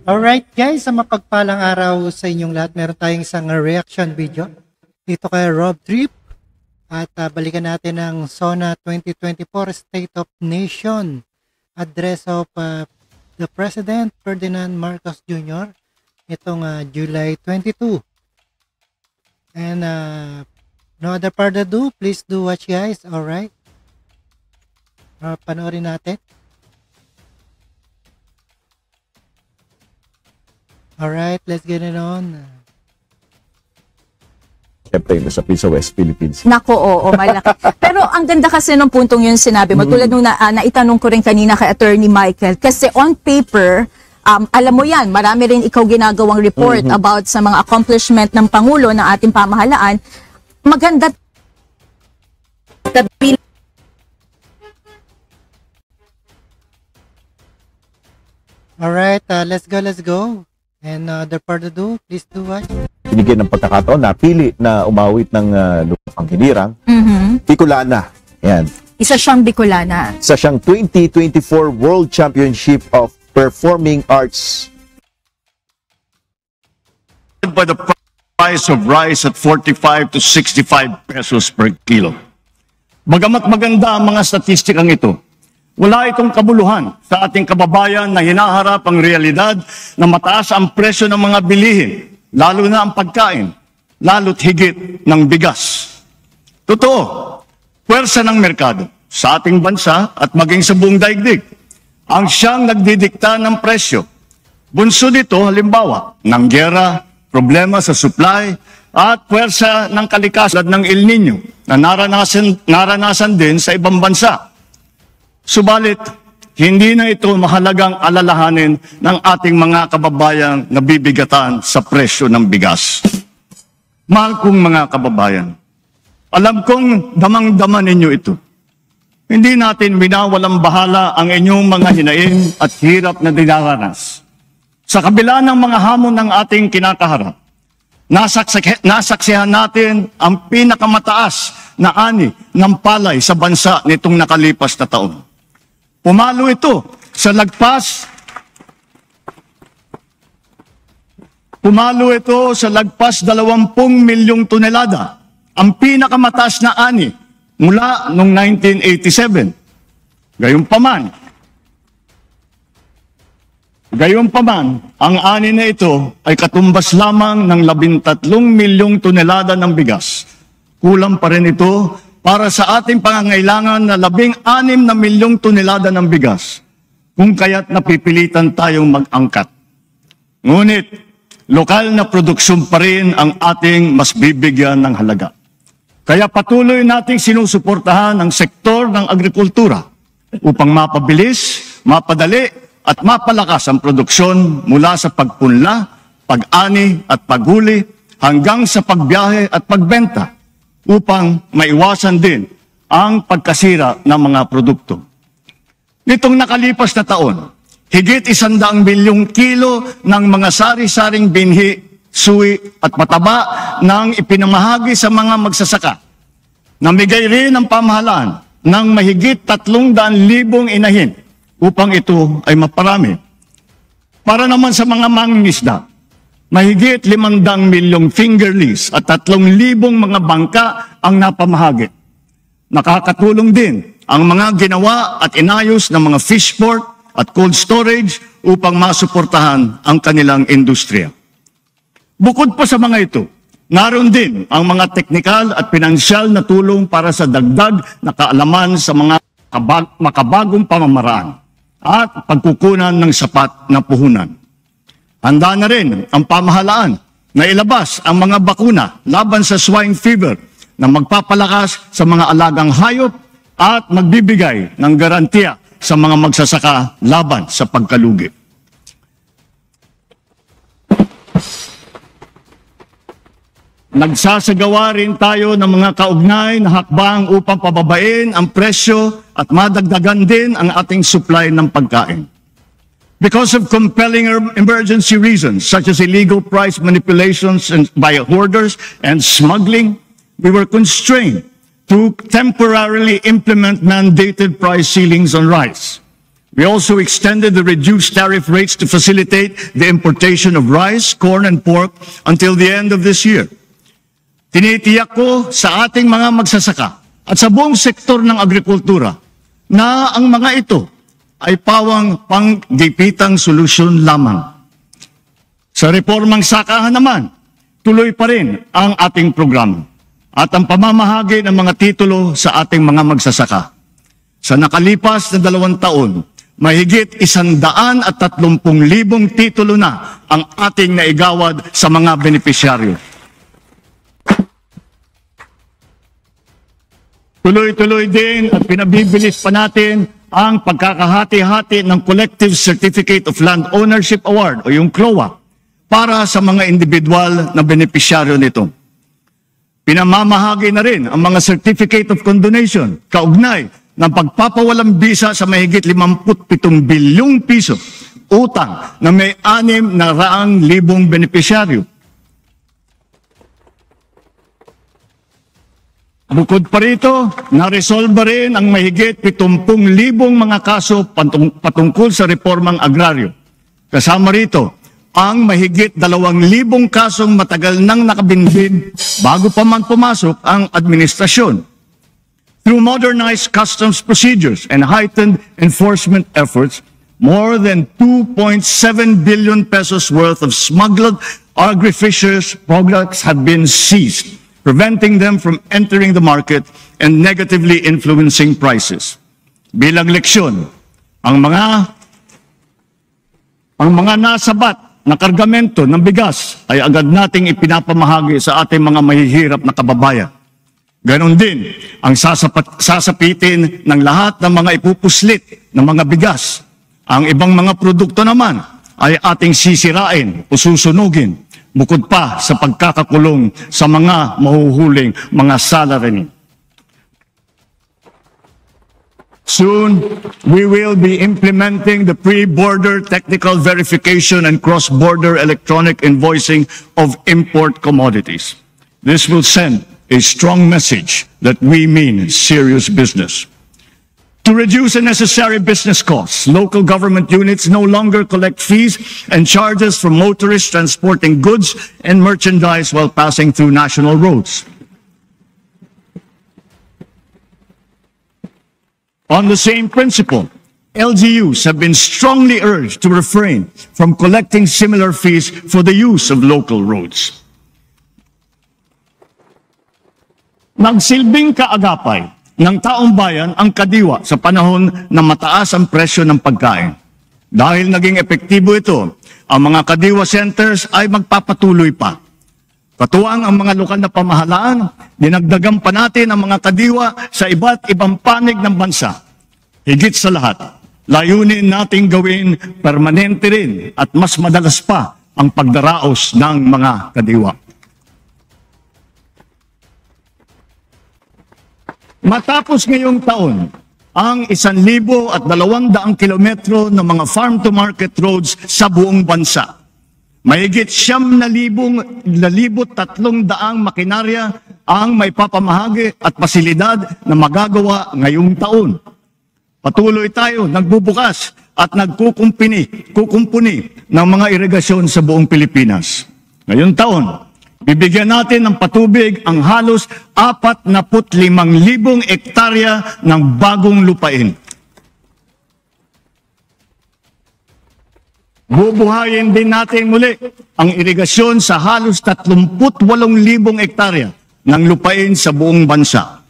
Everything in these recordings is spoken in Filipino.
Alright guys, sa mapagpalang araw sa inyong lahat, meron tayong isang reaction video dito kay Rob Trip at balikan natin ang SONA 2024 State of Nation Address of the President Ferdinand Marcos Jr. itong July 22. And no other further ado, please do watch guys. Alright, panoorin natin. Alright, let's get it on. Siyempre, sa Pizza West, Philippines. Nako, oo, malaki. Pero ang ganda kasi ng puntong yun sinabi mo, tulad nung naitanong ko rin kanina kay Attorney Michael, kasi on paper, alam mo yan, marami rin ikaw ginagawang report about sa mga accomplishment ng Pangulo ng ating pamahalaan. Maganda. Alright, let's go. And the further ado, please do watch. Binigyan ng pagkakataon na pili na umawit ng lupang hinirang. Bicolana. Yan. Isa siyang Bicolana. Isa siyang 2024 World Championship of Performing Arts. By the price of rice at 45 to 65 pesos per kilo. Bagamat maganda ang mga statistikang ito, wala itong kabuluhan sa ating kababayan na hinaharap ang realidad na mataas ang presyo ng mga bilihin, lalo na ang pagkain, lalo't higit ng bigas. Totoo, puwersa ng merkado sa ating bansa at maging sa buong daigdig ang siyang nagdidikta ng presyo. Bunso nito halimbawa ng giyera, problema sa supply at puwersa ng kalikasan ng El Nino na naranasan din sa ibang bansa. Subalit, hindi na ito mahalagang alalahanin ng ating mga kababayang nabibigatan sa presyo ng bigas. Mahal kong mga kababayan, alam kong damang-dama ninyo ito. Hindi natin winawalang bahala ang inyong mga hinaing at hirap na dinaranas. Sa kabila ng mga hamon ng ating kinakaharap, nasaksihan natin ang pinakamataas na ani ng palay sa bansa nitong nakalipas na taon. Pumalo ito sa lagpas 20 milyong tonelada, ang pinakamataas na ani mula noong 1987. Gayunpaman, ang ani na ito ay katumbas lamang ng 13 milyong tonelada ng bigas. Kulang pa rin ito para sa ating pangangailangan na 16 na milyong tonelada ng bigas, kung kaya't napipilitan tayong mag-angkat. Ngunit, lokal na produksyon pa rin ang ating mas bibigyan ng halaga. Kaya patuloy nating sinusuportahan ang sektor ng agrikultura upang mapabilis, mapadali at mapalakas ang produksyon mula sa pagpunla, pag-ani at paghuli hanggang sa pagbiyahe at pagbenta, upang maiwasan din ang pagkasira ng mga produkto. Nitong nakalipas na taon, higit 100 milyong kilo ng mga sari-saring binhi, suwi at mataba nang ipinamahagi sa mga magsasaka. Namigay rin ang pamahalaan ng mahigit 300,000 inahin upang ito ay maparami. Para naman sa mga mangingisda, mahigit 500 milyong fingerlings at 3,000 mga bangka ang napamahagi. Nakakatulong din ang mga ginawa at inayos ng mga fish port at cold storage upang masuportahan ang kanilang industriya. Bukod pa sa mga ito, naroon din ang mga teknikal at pinansyal na tulong para sa dagdag na kaalaman sa mga makabagong pamamaraan at pagkukunan ng sapat na puhunan. Handa na rin ang pamahalaan na ilabas ang mga bakuna laban sa swine fever na magpapalakas sa mga alagang hayop at magbibigay ng garantiya sa mga magsasaka laban sa pagkalugi. Nagsasagawa rin tayo ng mga kaugnay na hakbang upang pababain ang presyo at madagdagan din ang ating supply ng pagkain. Because of compelling emergency reasons, such as illegal price manipulations by hoarders and smuggling, we were constrained to temporarily implement mandated price ceilings on rice. We also extended the reduced tariff rates to facilitate the importation of rice, corn, and pork until the end of this year. Tinitiyak ko sa ating mga magsasaka at sa buong sektor ng agrikultura na ang mga ito ay pawang panggipitang solusyon lamang. Sa reformang sakahan naman, tuloy pa rin ang ating programa at ang pamamahagi ng mga titulo sa ating mga magsasaka. Sa nakalipas na 2 taon, mahigit 130,000 titulo na ang ating naigawad sa mga benepisyaryo. Tuloy-tuloy din at pinabibilis pa natin ang pagkakahati-hati ng Collective Certificate of Land Ownership Award o yung CLOA para sa mga individual na benepisyaryo nito. Pinamamahagi na rin ang mga Certificate of Condonation kaugnay ng pagpapawalang bisa sa mahigit 57 bilyong piso utang na may 600,000 benepisyaryo. Bukod pa rito, naresolba rin ang mahigit 70,000 mga kaso patungkol sa reformang agraryo. Kasama rito ang mahigit 2,000 kasong matagal nang nakabinbin bago pa man pumasok ang administrasyon. Through modernized customs procedures and heightened enforcement efforts, more than 2.7 billion pesos worth of smuggled agri-fisheries products have been seized, preventing them from entering the market and negatively influencing prices. Bilang leksyon, ang mga nasabat na kargamento ng bigas ay agad nating ipinapamahagi sa ating mga mahihirap na kababayan. Ganon din ang sasapitin ng lahat ng mga ipupuslit ng mga bigas. Ang ibang mga produkto naman ay ating sisirain o susunugin, bukod pa sa pagkakakulong sa mga mahuhuling mga salaryman. Soon, we will be implementing the pre-border technical verification and cross-border electronic invoicing of import commodities. This will send a strong message that we mean serious business. To reduce unnecessary business costs, local government units no longer collect fees and charges from motorists transporting goods and merchandise while passing through national roads. On the same principle, LGUs have been strongly urged to refrain from collecting similar fees for the use of local roads. Nagsilbing kaagapay ng taong bayan ang kadiwa sa panahon na mataas ang presyo ng pagkain. Dahil naging epektibo ito, ang mga kadiwa centers ay magpapatuloy pa. Katuwang ang mga lokal na pamahalaan, dinagdagan pa natin ang mga kadiwa sa iba't ibang panig ng bansa. Higit sa lahat, layunin nating gawin permanente rin at mas madalas pa ang pagdaraos ng mga kadiwa. Matapos ngayong taon, ang 1,200 kilometro ng mga farm-to-market roads sa buong bansa. Mahigit 9,300 makinarya ang may papamahagi at pasilidad na magagawa ngayong taon. Patuloy tayo nagbubukas at kukumpuni ng mga irigasyon sa buong Pilipinas. Ngayong taon, bibigyan natin ng patubig ang halos 45,000 hektarya ng bagong lupain. Bubuhayin din natin muli ang irigasyon sa halos 38,000 hektarya ng lupain sa buong bansa.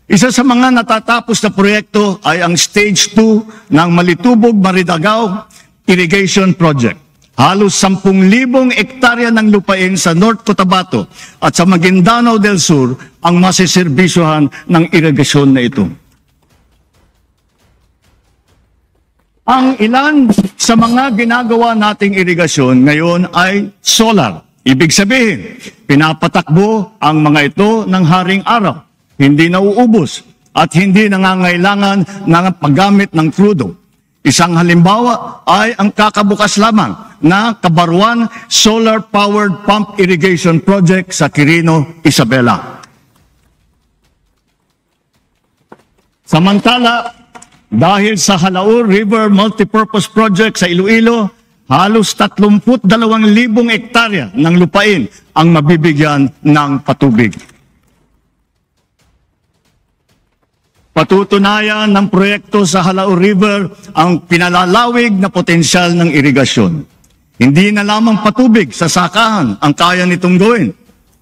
Isa sa mga natatapos na proyekto ay ang Stage 2 ng Malitubog-Maridagao Irrigation Project. Halos 10,000 hektarya ng lupain sa North Cotabato at sa Maguindanao del Sur ang masiservisyohan ng irigasyon na ito. Ang ilan sa mga ginagawa nating irigasyon ngayon ay solar. Ibig sabihin, pinapatakbo ang mga ito ng haring araw. Hindi nauubos at hindi nangangailangan ng paggamit ng krudo. Isang halimbawa ay ang kakabukas lamang na Kabaruan Solar-Powered Pump Irrigation Project sa Quirino, Isabela. Samantala, Dahil sa Halaur River Multipurpose Project sa Iloilo, halos 32,000 hektarya ng lupain ang mabibigyan ng patubig. Patutunayan ng proyekto sa Halaur River ang pinalalawig na potensyal ng irigasyon. Hindi na lamang patubig sa sakahan ang kaya nitong gawin.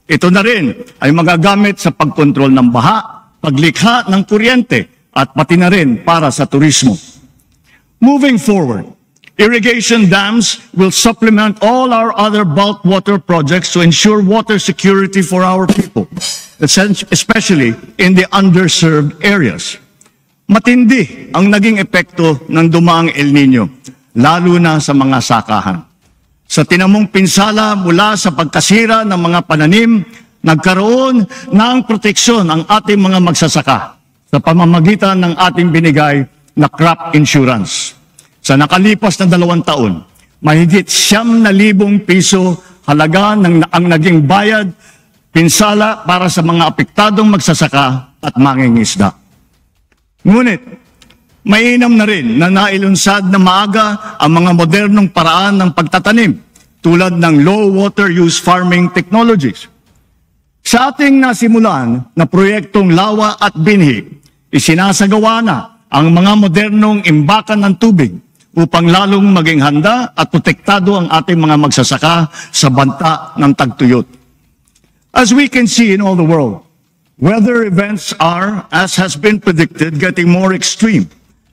Ito na rin ay magagamit sa pagkontrol ng baha, paglikha ng kuryente, at pati na rin para sa turismo. Moving forward, irrigation dams will supplement all our other bulk water projects to ensure water security for our people, especially in the underserved areas. Matindi ang naging epekto ng dumaang El Nino, lalo na sa mga sakahan. Sa tinamong pinsala mula sa pagkasira ng mga pananim, nagkaroon ng proteksyon ang ating mga magsasaka sa pamamagitan ng ating binigay na crop insurance. Sa nakalipas na 2 taon, mahigit 9,000 piso halaga ang naging bayad, pinsala para sa mga apektadong magsasaka at mangingisda. Ngunit, mainam na rin na nailunsad na maaga ang mga modernong paraan ng pagtatanim tulad ng low water use farming technologies. Sa ating nasimulan na proyektong Lawa at Binhi, isinasagawa na ang mga modernong imbakan ng tubig upang lalong maging handa at protektado ang ating mga magsasaka sa banta ng tagtuyot. As we can see in all the world, weather events are, as has been predicted, getting more extreme,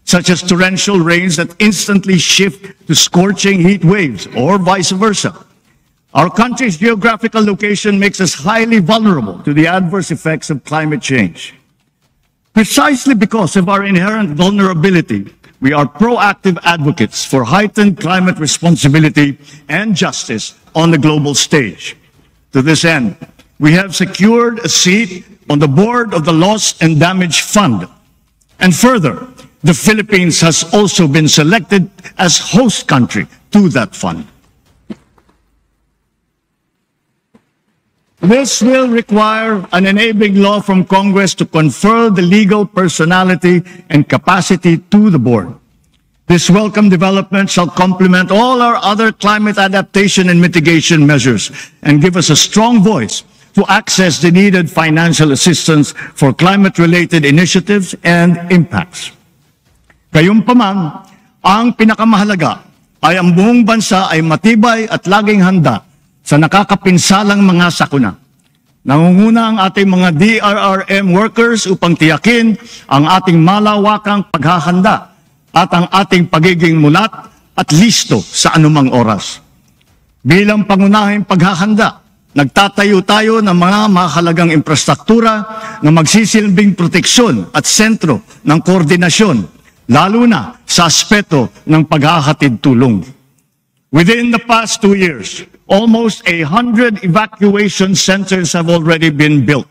such as torrential rains that instantly shift to scorching heat waves or vice versa. Our country's geographical location makes us highly vulnerable to the adverse effects of climate change. Precisely because of our inherent vulnerability, we are proactive advocates for heightened climate responsibility and justice on the global stage. To this end, we have secured a seat on the board of the Loss and Damage Fund. And further, the Philippines has also been selected as host country to that fund. This will require an enabling law from Congress to confer the legal personality and capacity to the board. This welcome development shall complement all our other climate adaptation and mitigation measures and give us a strong voice to access the needed financial assistance for climate-related initiatives and impacts. Gayunpaman, ang pinakamahalaga ay ang buong bansa ay matibay at laging handa sa nakakapinsalang mga sakuna. Nangunguna ang ating mga DRRM workers upang tiyakin ang ating malawakang paghahanda at ang ating pagiging mulat at listo sa anumang oras. Bilang pangunahing paghahanda, nagtatayo tayo ng mga mahalagang infrastruktura na magsisilbing proteksyon at sentro ng koordinasyon, lalo na sa aspeto ng paghahatid tulong. Within the past 2 years, almost 100 evacuation centers have already been built.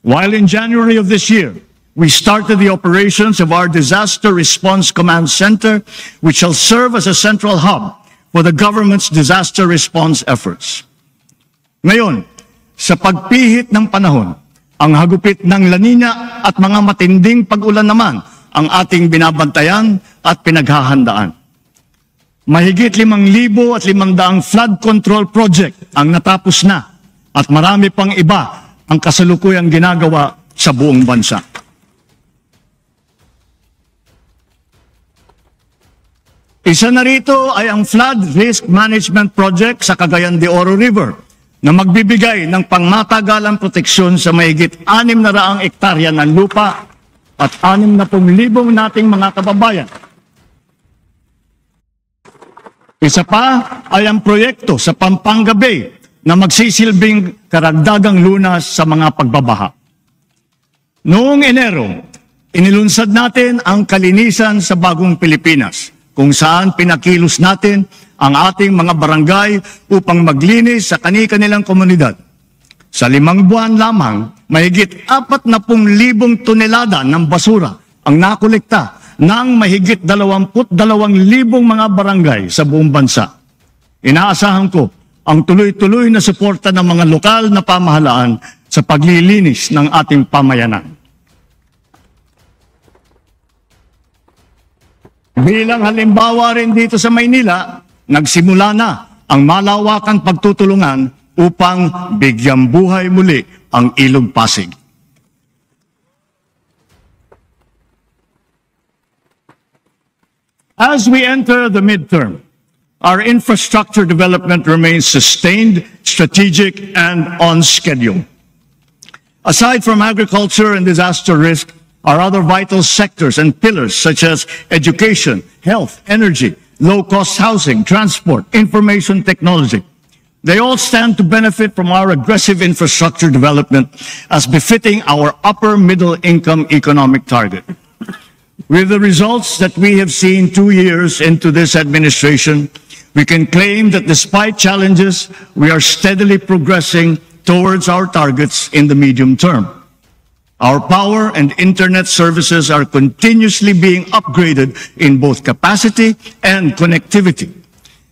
While in January of this year, we started the operations of our Disaster Response Command Center, which shall serve as a central hub for the government's disaster response efforts. Ngayon, sa pagpihit ng panahon, ang hagupit ng La Nina at mga matinding pag-ulan naman ang ating binabantayan at pinaghahandaan. Mahigit 5,500 flood control project ang natapos na at marami pang iba ang kasalukuyang ginagawa sa buong bansa. Isa na rito ay ang Flood Risk Management Project sa Cagayan de Oro River na magbibigay ng pangmatagalang proteksyon sa mahigit 600 hektarya ng lupa at 60,000 nating mga kababayan. Isa pa ay ang proyekto sa Pampanga Bay na magsisilbing karagdagang lunas sa mga pagbabaha. Noong Enero, inilunsad natin ang Kalinisan sa Bagong Pilipinas, kung saan pinakilos natin ang ating mga barangay upang maglinis sa kani-kanilang komunidad. Sa 5 buwan lamang, mahigit 40,000 tonelada ng basura ang nakolekta ng mahigit 22,000 mga barangay sa buong bansa. Inaasahan ko ang tuloy-tuloy na suporta ng mga lokal na pamahalaan sa paglilinis ng ating pamayanan. Bilang halimbawa rin dito sa Maynila, nagsimula na ang malawakang pagtutulungan upang bigyang buhay muli ang Ilog Pasig. As we enter the midterm, our infrastructure development remains sustained, strategic, and on schedule. Aside from agriculture and disaster risk, our other vital sectors and pillars such as education, health, energy, low-cost housing, transport, information technology, they all stand to benefit from our aggressive infrastructure development as befitting our upper middle income economic target. With the results that we have seen 2 years into this administration, we can claim that despite challenges, we are steadily progressing towards our targets in the medium term. Our power and internet services are continuously being upgraded in both capacity and connectivity.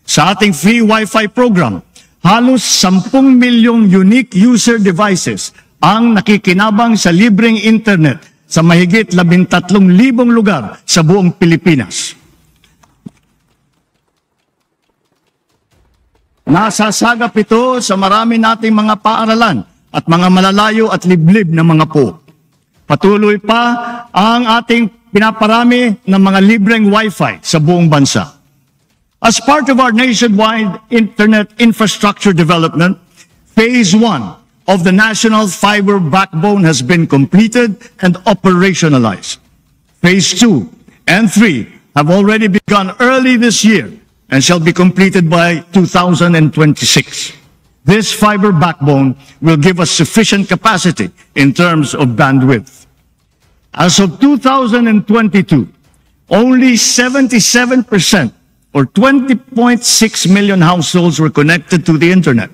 Sa ating free Wi-Fi program, halos 10 milyong unique user devices ang nakikinabang sa libreng internet sa mahigit 13,000 lugar sa buong Pilipinas. Nasasagap ito sa marami nating mga paaralan at mga malalayo at liblib na mga po. Patuloy pa ang ating pinaparami ng mga libreng Wi-Fi sa buong bansa. As part of our nationwide internet infrastructure development, Phase 1 of the National Fiber Backbone has been completed and operationalized. Phase 2 and 3 have already begun early this year and shall be completed by 2026. This fiber backbone will give us sufficient capacity in terms of bandwidth. As of 2022, only 77% or 20.6 million households were connected to the internet.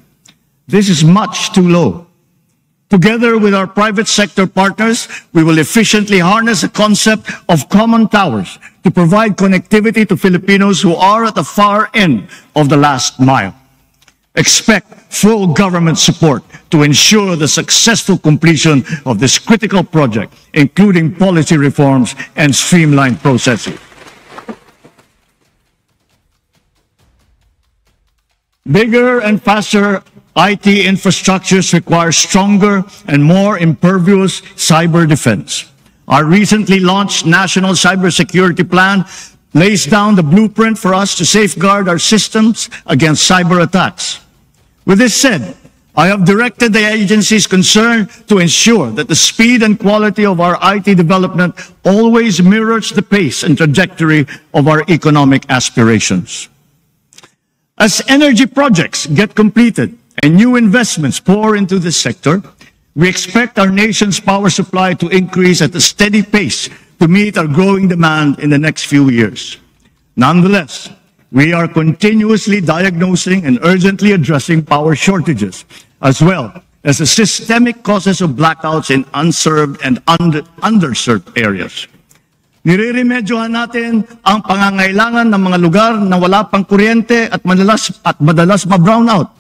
This is much too low. Together with our private sector partners, we will efficiently harness the concept of common towers to provide connectivity to Filipinos who are at the far end of the last mile. Expect full government support to ensure the successful completion of this critical project, including policy reforms and streamlined processes. Bigger and faster IT infrastructures require stronger and more impervious cyber defense. Our recently launched National Cybersecurity Plan lays down the blueprint for us to safeguard our systems against cyber attacks. With this said, I have directed the agencies concerned to ensure that the speed and quality of our IT development always mirrors the pace and trajectory of our economic aspirations. As energy projects get completed and new investments pour into this sector, we expect our nation's power supply to increase at a steady pace to meet our growing demand in the next few years. Nonetheless, we are continuously diagnosing and urgently addressing power shortages, as well as the systemic causes of blackouts in unserved and underserved areas. Nireremedyohan natin ang pangangailangan ng mga lugar na wala pang kuryente at madalas ma-brownout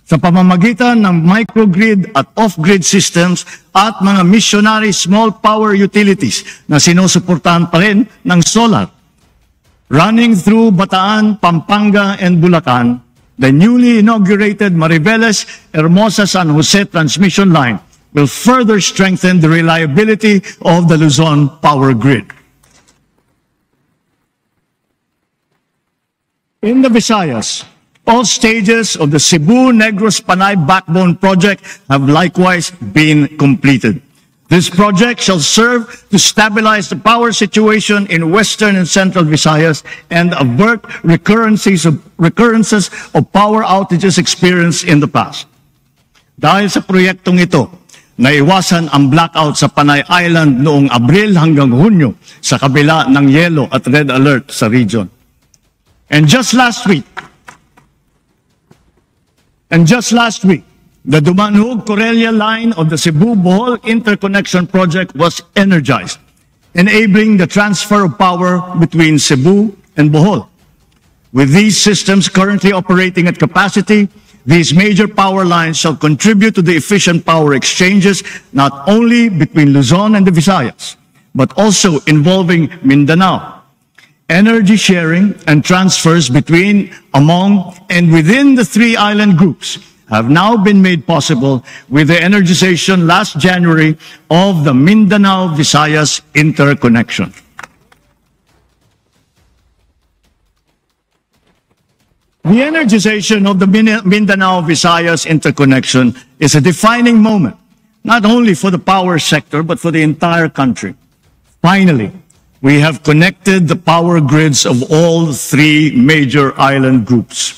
sa pamamagitan ng microgrid at off-grid systems at mga missionary small power utilities na sinusuportahan pa rin ng solar. Running through Bataan, Pampanga, and Bulacan, the newly inaugurated Mariveles-Hermosa San Jose transmission line will further strengthen the reliability of the Luzon power grid. In the Visayas, all stages of the Cebu-Negros-Panay Backbone Project have likewise been completed. This project shall serve to stabilize the power situation in Western and Central Visayas and avert recurrences of power outages experienced in the past. Dahil sa proyektong ito, naiwasan ang blackout sa Panay Island noong Abril hanggang Hunyo sa kabila ng yellow at red alert sa region. And just last week, the Dumanhog-Corelia line of the Cebu-Bohol Interconnection Project was energized, enabling the transfer of power between Cebu and Bohol. With these systems currently operating at capacity, these major power lines shall contribute to the efficient power exchanges not only between Luzon and the Visayas, but also involving Mindanao energy sharing and transfers between, among, and within the three island groups have now been made possible with the energization last January of the Mindanao-Visayas interconnection. The energization of the Mindanao-Visayas interconnection is a defining moment, not only for the power sector, but for the entire country. Finally, we have connected the power grids of all three major island groups.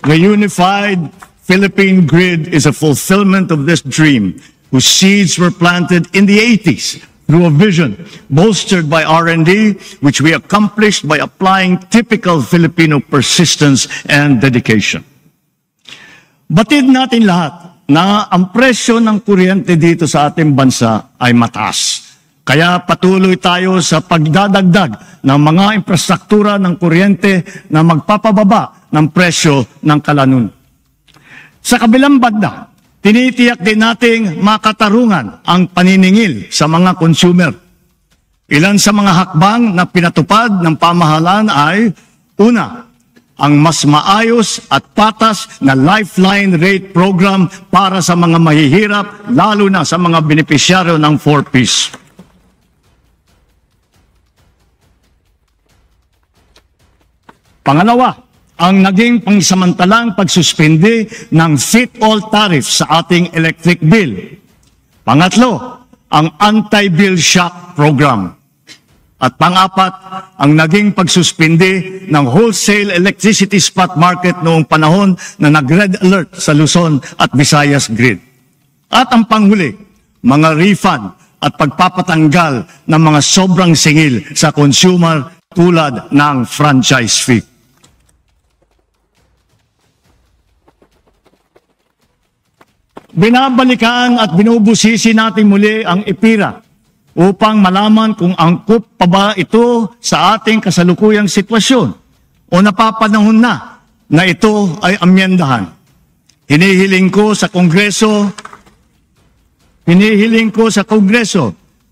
The unified Philippine grid is a fulfillment of this dream, whose seeds were planted in the 80s through a vision bolstered by R&D, which we accomplished by applying typical Filipino persistence and dedication. Batid natin lahat na ang presyo ng kuryente dito sa ating bansa ay mataas. Kaya patuloy tayo sa pagdadagdag ng mga infrastruktura ng kuryente na magpapababa ng presyo ng kalanon. Sa kabilang banda, tinitiyak din nating makatarungan ang paniningil sa mga consumer. Ilan sa mga hakbang na pinatupad ng pamahalaan ay, una, ang mas maayos at patas na lifeline rate program para sa mga mahihirap, lalo na sa mga benepisyaryo ng 4Ps. Pangalawa, ang naging pangsamantalang pagsuspindi ng fit-all tariff sa ating electric bill. Pangatlo, ang anti-bill shock program. At pang-apat, ang naging pagsuspindi ng wholesale electricity spot market noong panahon na nag-red alert sa Luzon at Visayas grid. At ang panghuli, mga refund at pagpapatanggal ng mga sobrang singil sa consumer tulad ng franchise fee. Binabalikan at binubusisi natin muli ang EPIRA upang malaman kung angkop pa ba ito sa ating kasalukuyang sitwasyon o napapanahon na ito ay amyendahan. Hinihiling ko sa Kongreso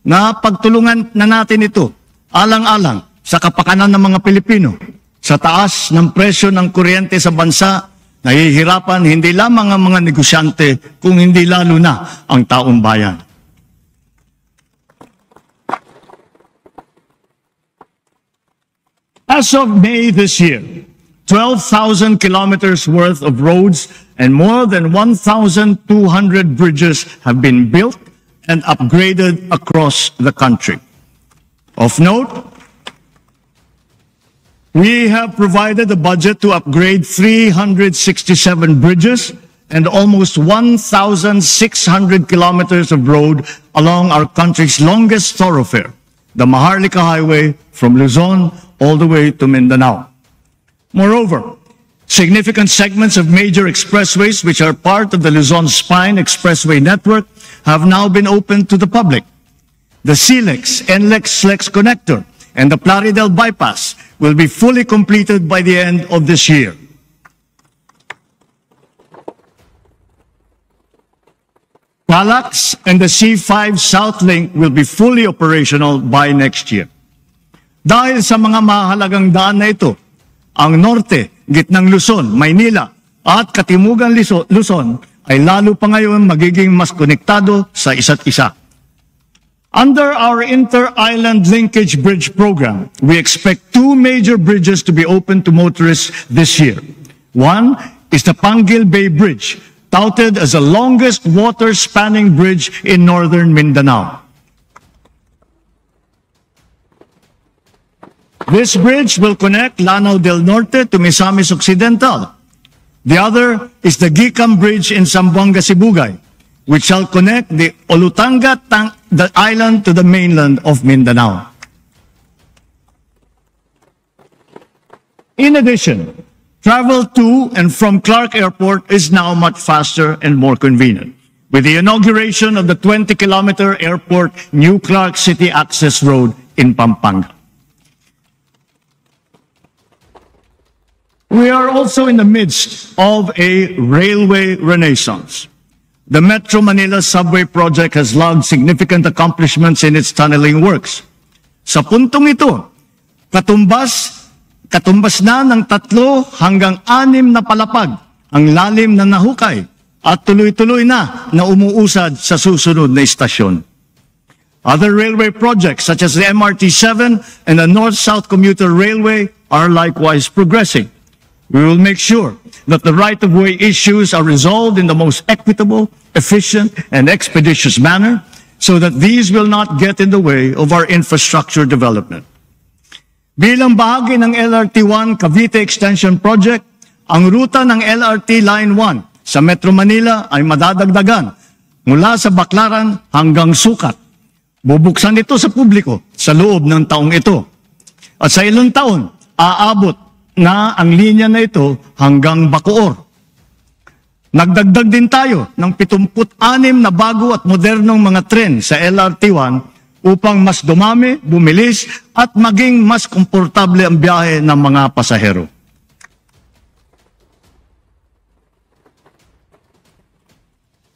na pagtulungan na natin ito alang-alang sa kapakanan ng mga Pilipino. Sa taas ng presyo ng kuryente sa bansa, nahihirapan hindi lamang ang mga negosyante, kung hindi lalo na ang taong bayan. As of May this year, 12,000 kilometers worth of roads and more than 1,200 bridges have been built and upgraded across the country. Of note, we have provided a budget to upgrade 367 bridges and almost 1,600 kilometers of road along our country's longest thoroughfare, the Maharlika Highway from Luzon all the way to Mindanao. Moreover, significant segments of major expressways which are part of the Luzon Spine Expressway network have now been opened to the public. The SLEX-NLEX-SLEX connector and the Plaridel bypass will be fully completed by the end of this year. PALAX and the C5 South Link will be fully operational by next year. Dahil sa mga mahalagang daan na ito, ang norte, gitnang Luzon, Maynila at katimugang Luzon ay lalo pa ngayon magiging mas konektado sa isa't isa. Under our Inter-Island Linkage Bridge program, we expect two major bridges to be open to motorists this year. One is the Panguil Bay Bridge, touted as the longest water-spanning bridge in northern Mindanao. This bridge will connect Lanao del Norte to Misamis Occidental. The other is the Gicam Bridge in Zamboanga, Sibugay, which shall connect the Olutanga the island to the mainland of Mindanao. In addition, travel to and from Clark Airport is now much faster and more convenient, with the inauguration of the 20-kilometer airport New Clark City Access Road in Pampanga. We are also in the midst of a railway renaissance. the Metro Manila Subway Project has logged significant accomplishments in its tunneling works. Sa puntong ito, katumbas na ng 3 hanggang 6 na palapag ang lalim na nahukay at tuloy-tuloy na umuusad sa susunod na istasyon. Other railway projects such as the MRT-7 and the North-South Commuter Railway are likewise progressing. We will make sure that the right-of-way issues are resolved in the most equitable, efficient, and expeditious manner so that these will not get in the way of our infrastructure development. Bilang bahagi ng LRT-1 Cavite Extension Project, ang ruta ng LRT Line 1 sa Metro Manila ay madadagdagan mula sa Baclaran hanggang Sucat. Bubuksan ito sa publiko sa loob ng taong ito. At sa ilang taon, aabot na ang linya na ito hanggang Bacoor. Nagdagdag din tayo ng 76 na bago at modernong mga tren sa LRT-1 upang mas dumami, bumilis at maging mas komportable ang biyahe ng mga pasahero.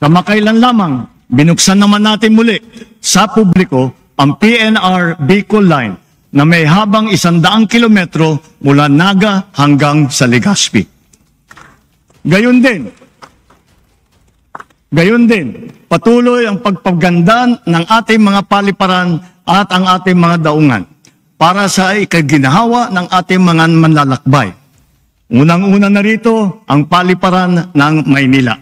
Kamakailan lamang, binuksan naman natin muli sa publiko ang PNR Bicol Line na may habang 100 kilometro mula Naga hanggang sa Legazpi. Gayon din, patuloy ang pagpaganda ng ating mga paliparan at ang ating mga daungan para sa ikaginahawa ng ating mga manlalakbay. Unang-una na rito ang paliparan ng Maynila.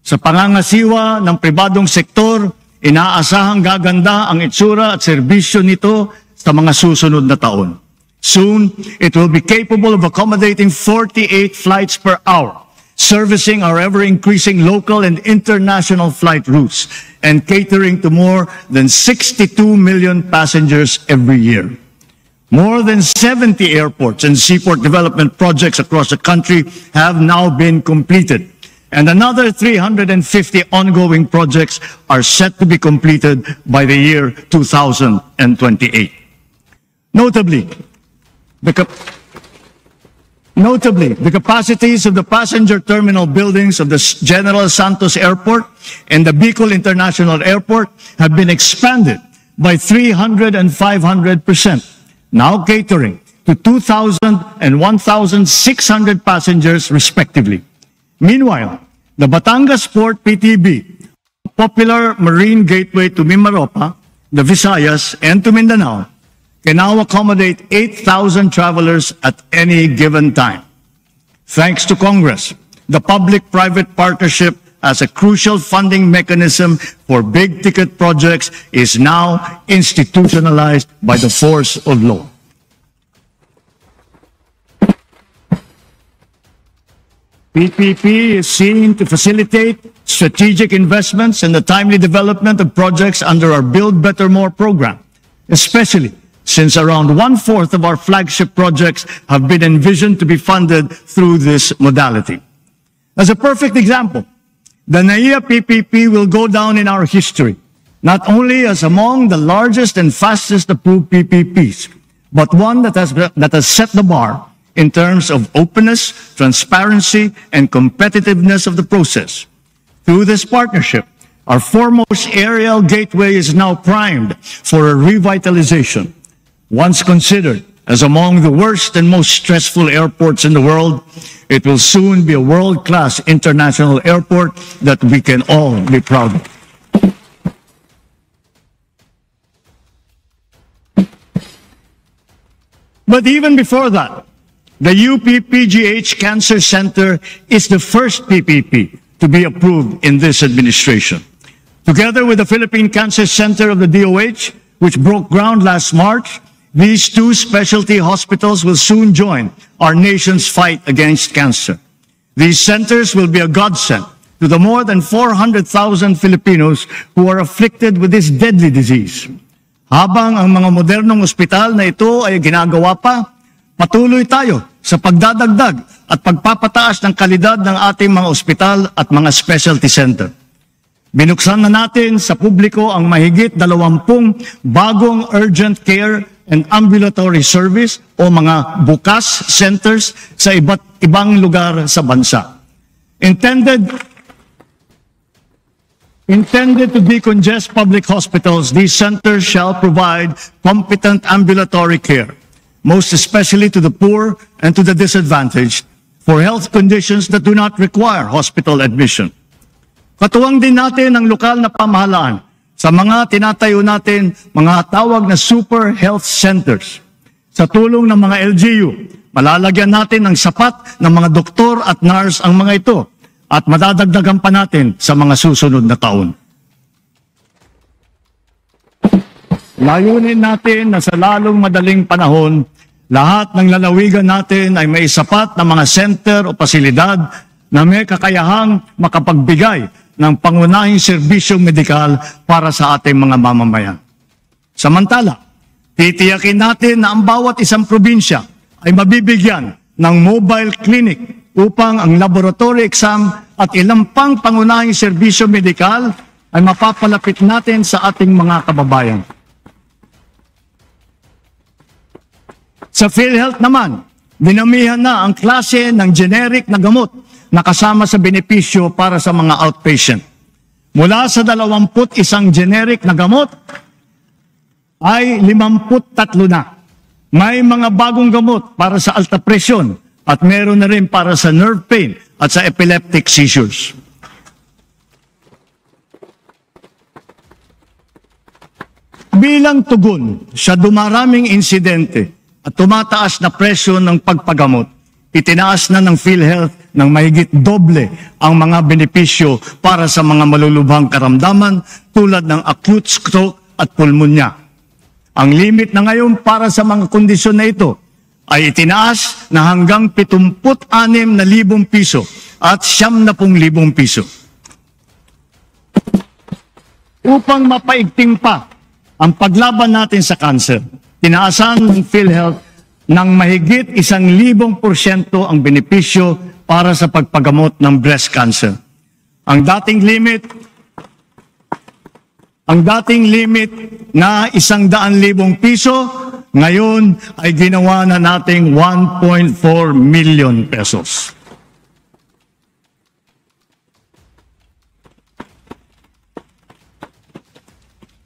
Sa pangangasiwa ng pribadong sektor, inaasahang gaganda ang itsura at serbisyo nito sa mga susunod na taon. Soon, it will be capable of accommodating 48 flights per hour, servicing our ever-increasing local and international flight routes, and catering to more than 62 million passengers every year. More than 70 airports and seaport development projects across the country have now been completed, and another 350 ongoing projects are set to be completed by the year 2028. Notably, the capacities of the passenger terminal buildings of the General Santos Airport and the Bicol International Airport have been expanded by 300 and 500%, now catering to 2,000 and 1,600 passengers respectively. Meanwhile, the Batangas Port PTB, a popular marine gateway to Mimaropa, the Visayas, and to Mindanao, can now accommodate 8,000 travelers at any given time. Thanks to Congress, the public-private partnership as a crucial funding mechanism for big-ticket projects is now institutionalized by the force of law. PPP is seen to facilitate strategic investments and the timely development of projects under our Build Better More program, especially since around 1/4 of our flagship projects have been envisioned to be funded through this modality. As a perfect example, the NAIA PPP will go down in our history, not only as among the largest and fastest approved PPPs, but one that has set the bar in terms of openness, transparency, and competitiveness of the process. Through this partnership, our foremost aerial gateway is now primed for a revitalization. Once considered as among the worst and most stressful airports in the world, it will soon be a world-class international airport that we can all be proud of. But even before that, the UP-PGH Cancer Center is the first PPP to be approved in this administration. Together with the Philippine Cancer Center of the DOH, which broke ground last March, these 2 specialty hospitals will soon join our nation's fight against cancer. These centers will be a godsend to the more than 400,000 Filipinos who are afflicted with this deadly disease. Habang ang mga modernong ospital na ito ay ginagawa pa, patuloy tayo sa pagdadagdag at pagpapataas ng kalidad ng ating mga ospital at mga specialty center. Binuksan na natin sa publiko ang mahigit 20 bagong urgent care and ambulatory service o mga bukas centers sa iba't ibang lugar sa bansa. Intended Intended to decongest public hospitals, these centers shall provide competent ambulatory care, most especially to the poor and to the disadvantaged, for health conditions that do not require hospital admission. Katuwang din natin ang lokal na pamahalaan sa mga tinatayo natin mga tawag na super health centers. Sa tulong ng mga LGU, malalagyan natin ng sapat ng mga doktor at nurse ang mga ito at madadagdagan pa natin sa mga susunod na taon. Layunin natin na sa lalong madaling panahon, lahat ng lalawigan natin ay may sapat na mga center o pasilidad na may kakayahang makapagbigay ng pangunahing serbisyong medikal para sa ating mga mamamayan. Samantala, titiyakin natin na ang bawat isang probinsya ay mabibigyan ng mobile clinic upang ang laboratory exam at ilang pang pangunahing serbisyo medikal ay mapapalapit natin sa ating mga kababayan. Sa PhilHealth naman, dinamihan na ang klase ng generic na gamot na kasama sa benepisyo para sa mga outpatient. Mula sa 21 generic na gamot, ay 53 na. May mga bagong gamot para sa alta presyon at meron na rin para sa nerve pain at sa epileptic seizures. Bilang tugon sa dumaraming insidente at tumataas na presyo ng pagpagamot, itinaas na ng PhilHealth ng mahigit doble ang mga benepisyo para sa mga malulubhang karamdaman tulad ng acute stroke at pulmonya. Ang limit na ngayon para sa mga kondisyon na ito ay itinaas na hanggang 76,000 piso at 70,000 piso. Upang mapaigting pa ang paglaban natin sa cancer, tinaasan ng PhilHealth ng mahigit 1,000% ang benepisyo para sa pagpagamot ng breast cancer. Ang dating limit na 100,000 piso, ngayon ay ginawa na nating 1.4 million pesos.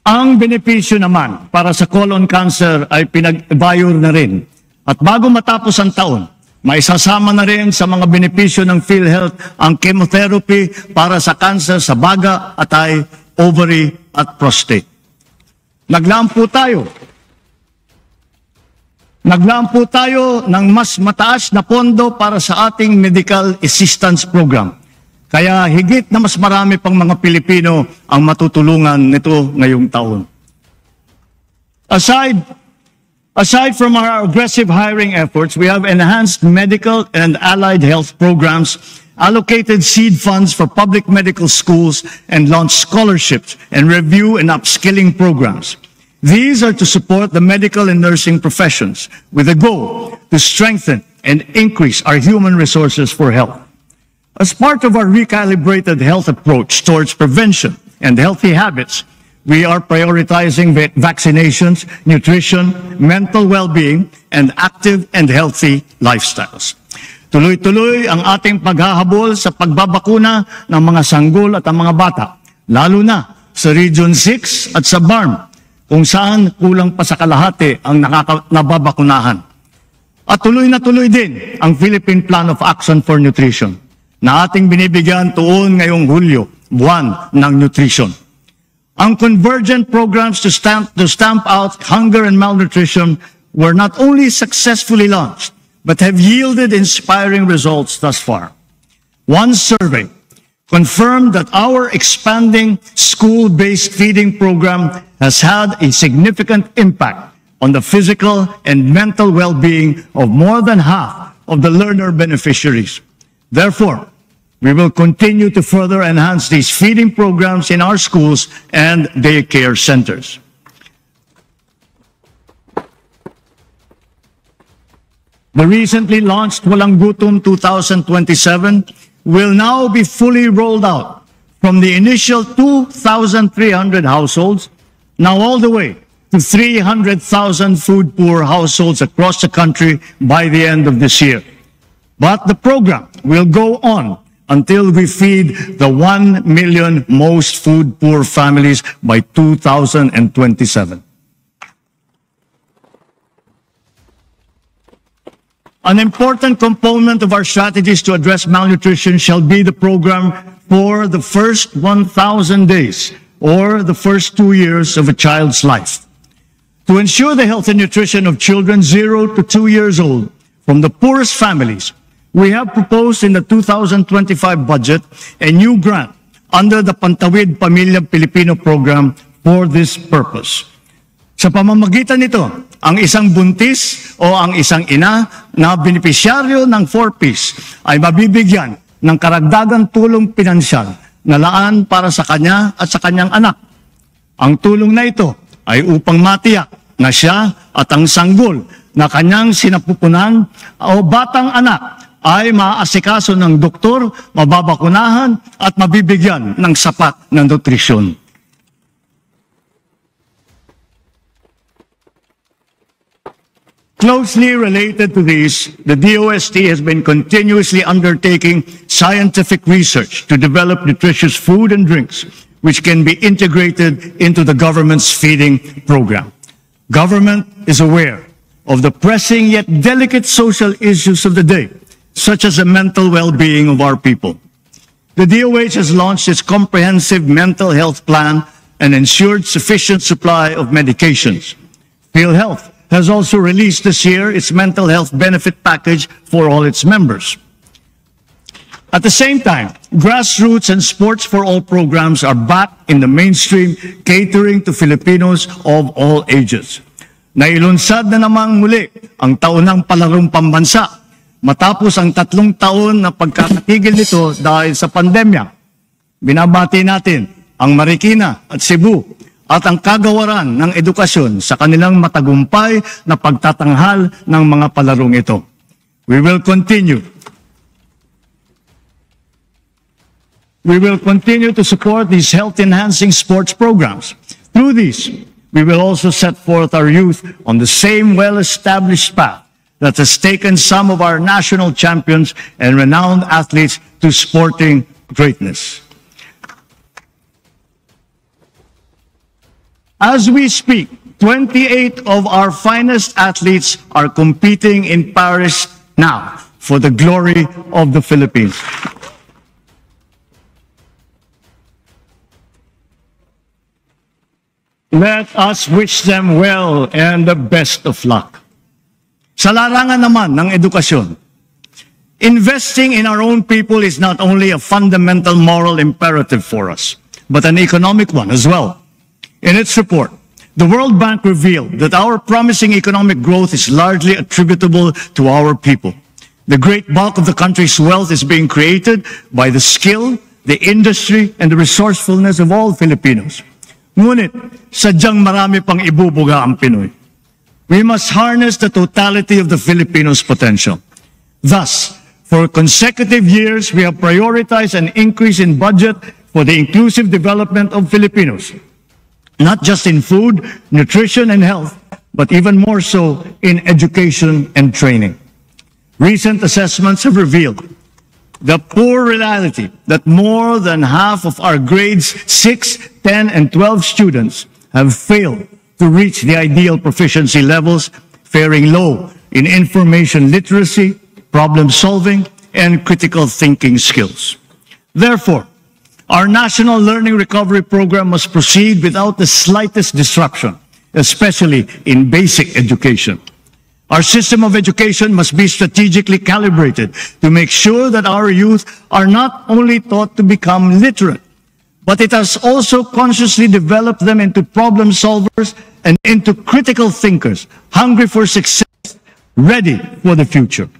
Ang benepisyo naman para sa colon cancer ay pinag-evaluate na rin. At bago matapos ang taon, maisasama na rin sa mga benepisyo ng PhilHealth ang chemotherapy para sa cancer sa baga, atay, ovary at prostate. Naglaan po tayo ng mas mataas na pondo para sa ating medical assistance program. Kaya higit na mas marami pang mga Pilipino ang matutulungan nito ngayong taon. Aside from our aggressive hiring efforts, we have enhanced medical and allied health programs, allocated seed funds for public medical schools, and launched scholarships and review and upskilling programs. These are to support the medical and nursing professions with a goal to strengthen and increase our human resources for health. As part of our recalibrated health approach towards prevention and healthy habits, we are prioritizing vaccinations, nutrition, mental well-being, and active and healthy lifestyles. Tuloy-tuloy ang ating paghahabol sa pagbabakuna ng mga sanggol at ang mga bata, lalo na sa Region 6 at sa BARM, kung saan kulang pa sa kalahati ang nababakunahan. At tuloy na tuloy din ang Philippine Plan of Action for Nutrition na ating binibigyan tuon ngayong Hulyo, buwan ng nutrition. Ang convergent programs to stamp out hunger and malnutrition were not only successfully launched, but have yielded inspiring results thus far. One survey confirmed that our expanding school-based feeding program has had a significant impact on the physical and mental well-being of more than half of the learner beneficiaries. Therefore, we will continue to further enhance these feeding programs in our schools and daycare centers. The recently launched Walang Gutom 2027 will now be fully rolled out from the initial 2,300 households, now all the way to 300,000 food-poor households across the country by the end of this year. But the program will go on until we feed the 1 million most food-poor families by 2027. An important component of our strategies to address malnutrition shall be the program for the first 1,000 days, or the first 2 years of a child's life. To ensure the health and nutrition of children 0 to 2 years old from the poorest families, we have proposed in the 2025 budget a new grant under the Pantawid Pamilyang Pilipino program for this purpose. Sa pamamagitan nito, ang isang buntis o ang isang ina na benepisyaryo ng 4Ps ay mabibigyan ng karagdagang tulong pinansyal na laan para sa kanya at sa kanyang anak. Ang tulong na ito ay upang matiyak na siya at ang sanggol na kanyang sinapupunan o batang anak ay maaasikaso ng doktor, mababakunahan at mabibigyan ng sapat na nutrisyon. Closely related to this, the DOST has been continuously undertaking scientific research to develop nutritious food and drinks, which can be integrated into the government's feeding program. Government is aware of the pressing yet delicate social issues of the day, such as the mental well-being of our people. The DOH has launched its comprehensive mental health plan and ensured sufficient supply of medications. PhilHealth has also released this year its mental health benefit package for all its members. At the same time, grassroots and sports for all programs are back in the mainstream, catering to Filipinos of all ages. Nailunsad na namang muli ang taunang palarong pambansa matapos ang 3 taon na pagkakatigil nito dahil sa pandemya. Binabati natin ang Marikina at Cebu at ang kagawaran ng edukasyon sa kanilang matagumpay na pagtatanghal ng mga palarong ito. We will continue to support these health-enhancing sports programs. Through these, we will also set forth our youth on the same well-established path that has taken some of our national champions and renowned athletes to sporting greatness. As we speak, 28 of our finest athletes are competing in Paris now for the glory of the Philippines. Let us wish them well and the best of luck. Sa larangan naman ng edukasyon, investing in our own people is not only a fundamental moral imperative for us, but an economic one as well. In its report, the World Bank revealed that our promising economic growth is largely attributable to our people. The great bulk of the country's wealth is being created by the skill, the industry, and the resourcefulness of all Filipinos. Ngunit, sadyang marami pang ibubuga ang Pinoy. We must harness the totality of the Filipinos' potential. Thus, for consecutive years, we have prioritized an increase in budget for the inclusive development of Filipinos, not just in food, nutrition, and health, but even more so in education and training. Recent assessments have revealed the poor reality that more than half of our grades 6, 10, and 12 students have failed to reach the ideal proficiency levels, faring low in information literacy, problem solving, and critical thinking skills. Therefore, our National Learning Recovery Program must proceed without the slightest disruption, especially in basic education. Our system of education must be strategically calibrated to make sure that our youth are not only taught to become literate, but it has also consciously developed them into problem solvers and into critical thinkers, hungry for success, ready for the future.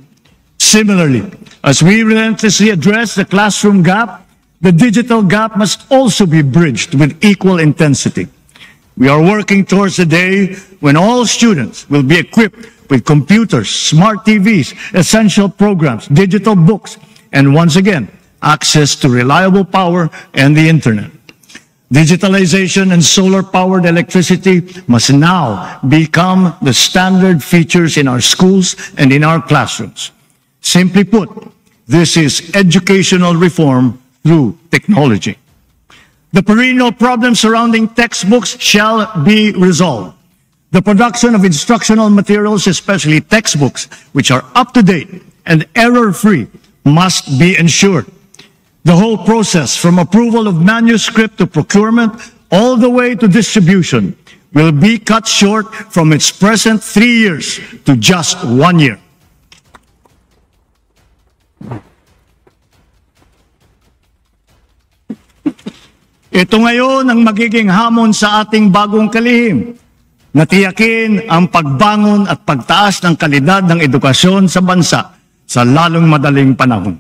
Similarly, as we relentlessly address the classroom gap, the digital gap must also be bridged with equal intensity. We are working towards the day when all students will be equipped with computers, smart TVs, essential programs, digital books, and once again, access to reliable power and the internet. Digitalization and solar-powered electricity must now become the standard features in our schools and in our classrooms. Simply put, This is educational reform through technology. The perennial problems surrounding textbooks shall be resolved. The production of instructional materials, especially textbooks, which are up-to-date and error-free, must be ensured. The whole process, from approval of manuscript to procurement, all the way to distribution, will be cut short from its present 3 years to just 1 year. Ito ngayon ang magiging hamon sa ating bagong kalihim, na tiyakin ang pagbangon at pagtaas ng kalidad ng edukasyon sa bansa sa lalong madaling panahon.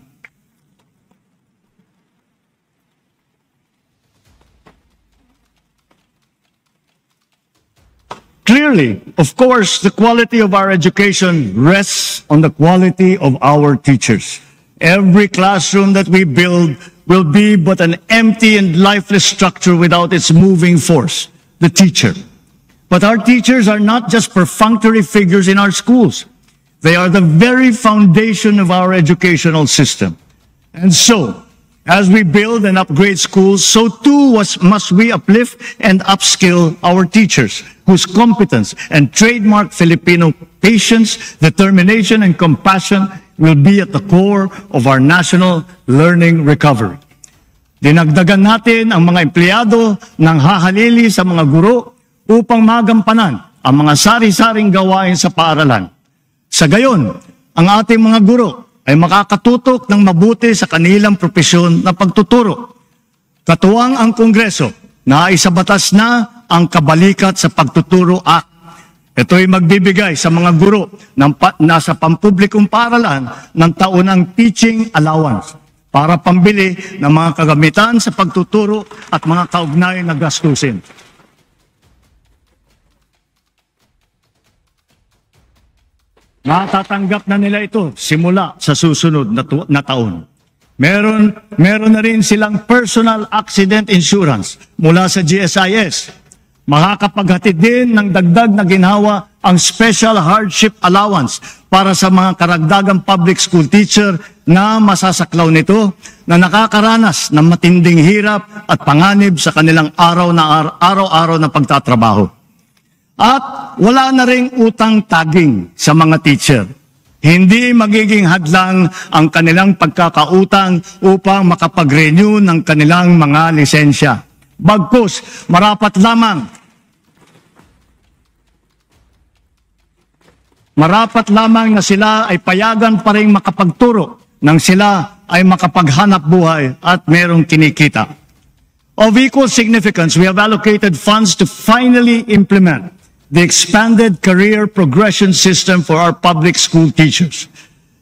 Clearly, of course, the quality of our education rests on the quality of our teachers. Every classroom that we build will be but an empty and lifeless structure without its moving force, the teacher. But our teachers are not just perfunctory figures in our schools. They are the very foundation of our educational system. And so, as we build and upgrade schools, so too must we uplift and upskill our teachers, whose competence and trademark Filipino patience, determination, and compassion will be at the core of our national learning recovery. Dinagdagan natin ang mga empleyado ng hahalili sa mga guro upang magampanan ang mga sari-saring gawain sa paaralan. Sa gayon, ang ating mga guro ay makakatutok ng mabuti sa kanilang propesyon na pagtuturo. Katuwang ang Kongreso na isabatas na ang Kabalikat sa Pagtuturo Act. Ito'y magbibigay sa mga guro ng nasa pampublikong paaralan ng taunang teaching allowance para pambili ng mga kagamitan sa pagtuturo at mga kaugnay na gastusin. Natatanggap na nila ito simula sa susunod na taon. Meron na rin silang personal accident insurance mula sa GSIS. Makakapaghatid din ng dagdag na ginhawa ang special hardship allowance para sa mga karagdagang public school teacher na masasaklaw nito na nakakaranas ng matinding hirap at panganib sa kanilang araw-araw na pagtatrabaho. At wala na ring utang taging sa mga teacher. Hindi magiging hadlang ang kanilang pagkakautang upang makapag-renew ng kanilang mga lisensya. Bagkus, marapat lamang na sila ay payagan pa rin makapagturo nang sila ay makapaghanap buhay at merong kinikita. Of equal significance, we have allocated funds to finally implement the expanded career progression system for our public school teachers.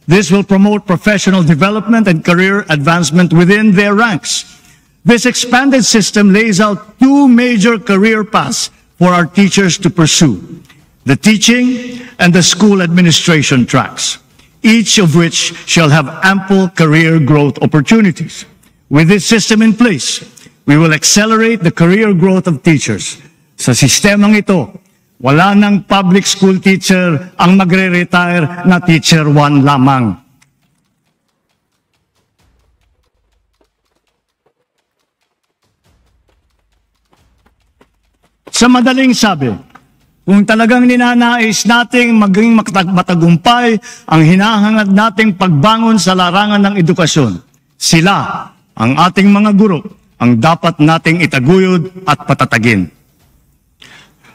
This will promote professional development and career advancement within their ranks. This expanded system lays out two major career paths for our teachers to pursue: the teaching and the school administration tracks, each of which shall have ample career growth opportunities. With this system in place, we will accelerate the career growth of teachers. Sa sistemang ito, wala nang public school teacher ang magre-retire na teacher 1 lamang. Sa madaling sabi, kung talagang ninanais nating maging matagumpay ang hinahangad nating pagbangon sa larangan ng edukasyon, sila, ang ating mga guro, ang dapat nating itaguyod at patatagin.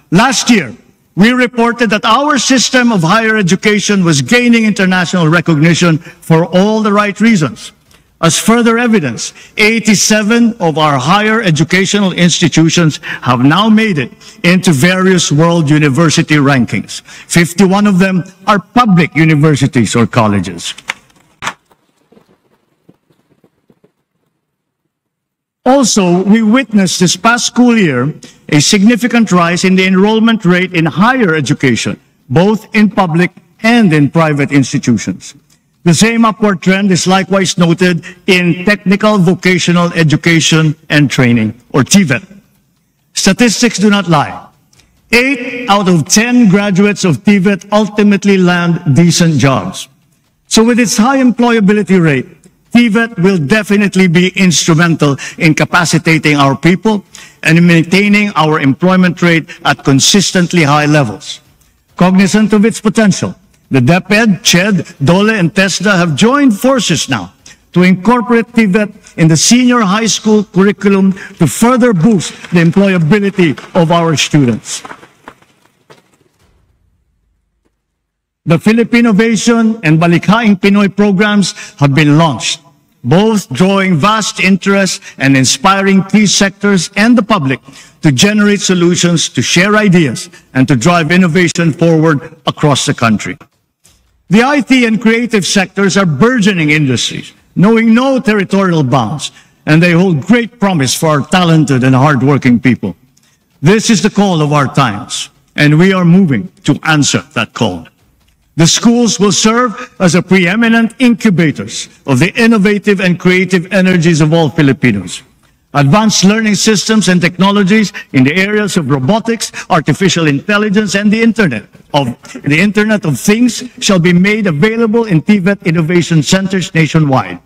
Last year, we reported that our system of higher education was gaining international recognition for all the right reasons. As further evidence, 87 of our higher educational institutions have now made it into various world university rankings. 51 of them are public universities or colleges. Also, we witnessed this past school year a significant rise in the enrollment rate in higher education, both in public and in private institutions. The same upward trend is likewise noted in technical vocational education and training, or TVET. Statistics do not lie. 8 out of 10 graduates of TVET ultimately land decent jobs. So with its high employability rate, TVET will definitely be instrumental in capacitating our people and in maintaining our employment rate at consistently high levels. Cognizant of its potential, the DepEd, CHED, DOLE, and TESDA have joined forces now to incorporate TVET in the senior high school curriculum to further boost the employability of our students. The Philippinovation and Balikhaing Pinoy programs have been launched, both drawing vast interest and inspiring key sectors and the public to generate solutions, to share ideas, and to drive innovation forward across the country. The IT and creative sectors are burgeoning industries, knowing no territorial bounds, and they hold great promise for our talented and hardworking people. This is the call of our times, and we are moving to answer that call. The schools will serve as a preeminent incubators of the innovative and creative energies of all Filipinos. Advanced learning systems and technologies in the areas of robotics, artificial intelligence, and the Internet of Things shall be made available in TVET Innovation Centers nationwide.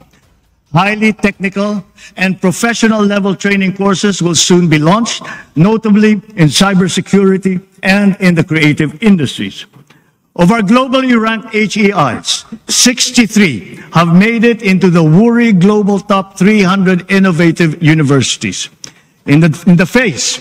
Highly technical and professional level training courses will soon be launched, notably in cybersecurity and in the creative industries. Of our globally ranked HEIs, 63 have made it into the WURI Global Top 300 Innovative Universities. In the face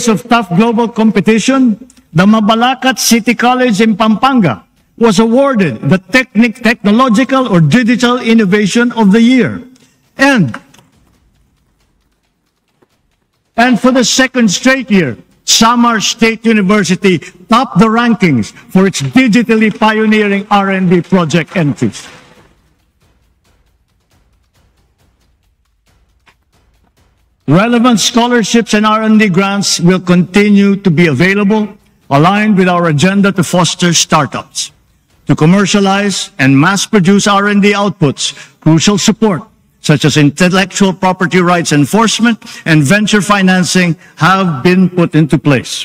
of tough global competition, the Mabalacat City College in Pampanga was awarded the Technological or Digital Innovation of the Year. And for the second straight year, Samar State University topped the rankings for its digitally pioneering R&D project entries. Relevant scholarships and R&D grants will continue to be available, aligned with our agenda to foster startups. To commercialize and mass-produce R&D outputs, crucial support such as intellectual property rights enforcement and venture financing have been put into place.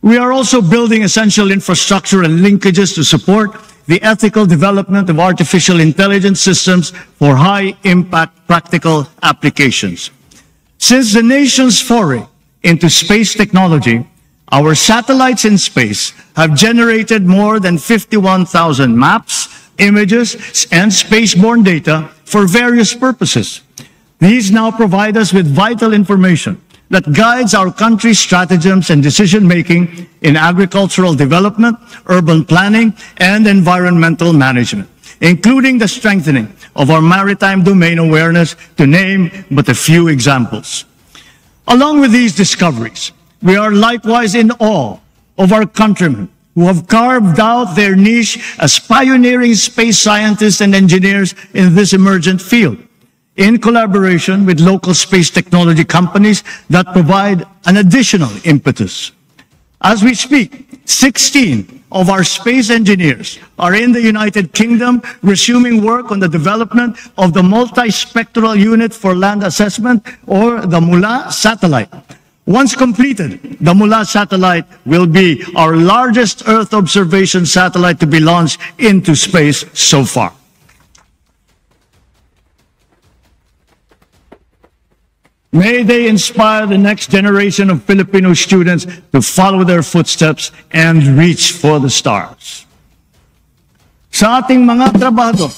We are also building essential infrastructure and linkages to support the ethical development of artificial intelligence systems for high-impact practical applications. Since the nation's foray into space technology, our satellites in space have generated more than 51,000 maps, images, and spaceborne data for various purposes. These now provide us with vital information that guides our country's stratagems and decision-making in agricultural development, urban planning, and environmental management, including the strengthening of our maritime domain awareness, to name but a few examples. Along with these discoveries, we are likewise in awe of our countrymen who have carved out their niche as pioneering space scientists and engineers in this emergent field, in collaboration with local space technology companies that provide an additional impetus. As we speak, 16 of our space engineers are in the United Kingdom, resuming work on the development of the Multispectral Unit for Land Assessment, or the MULA satellite. Once completed, the MULA satellite will be our largest Earth observation satellite to be launched into space so far. May they inspire the next generation of Filipino students to follow their footsteps and reach for the stars. Sa ating mga trabahador,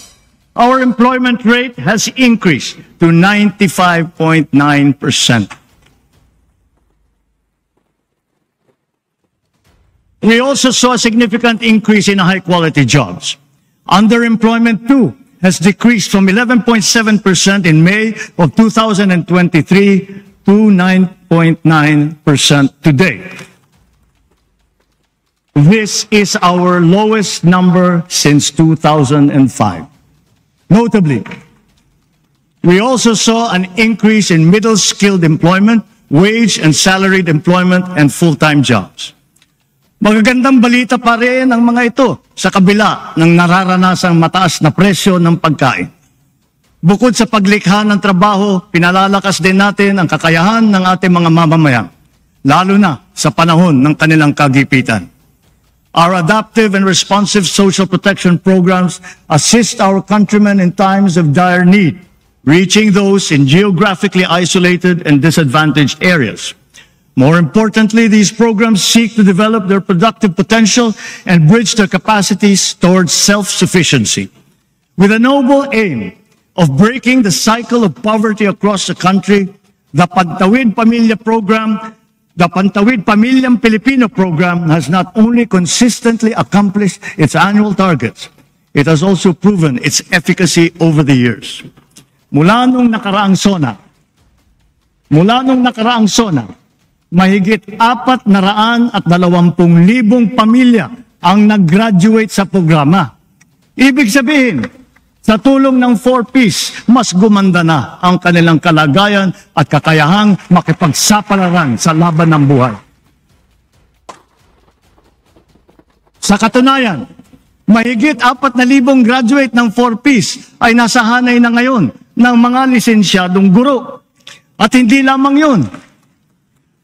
our employment rate has increased to 95.9%. We also saw a significant increase in high-quality jobs. Underemployment, too, has decreased from 11.7% in May of 2023 to 9.9% today. This is our lowest number since 2005. Notably, we also saw an increase in middle-skilled employment, wage and salaried employment, and full-time jobs. Magagandang balita pa rin ang mga ito sa kabila ng nararanasang mataas na presyo ng pagkain. Bukod sa paglikha ng trabaho, pinalalakas din natin ang kakayahan ng ating mga mamamayan, lalo na sa panahon ng kanilang kagipitan. Our adaptive and responsive social protection programs assist our countrymen in times of dire need, reaching those in geographically isolated and disadvantaged areas. More importantly, these programs seek to develop their productive potential and bridge their capacities towards self-sufficiency. With a noble aim of breaking the cycle of poverty across the country, the Pantawid Pamilya Program, the Pantawid Pamilyang Pilipino Program has not only consistently accomplished its annual targets, it has also proven its efficacy over the years. Mula nung nakaraang SONA, mahigit 420,000 pamilya ang nag-graduate sa programa. Ibig sabihin, sa tulong ng 4Ps, mas gumanda na ang kanilang kalagayan at kakayahang makipagsapalaran sa laban ng buhay. Sa katunayan, mahigit 4,000 graduate ng 4Ps ay nasa hanay na ngayon ng mga lisensyadong guro. At hindi lamang yun,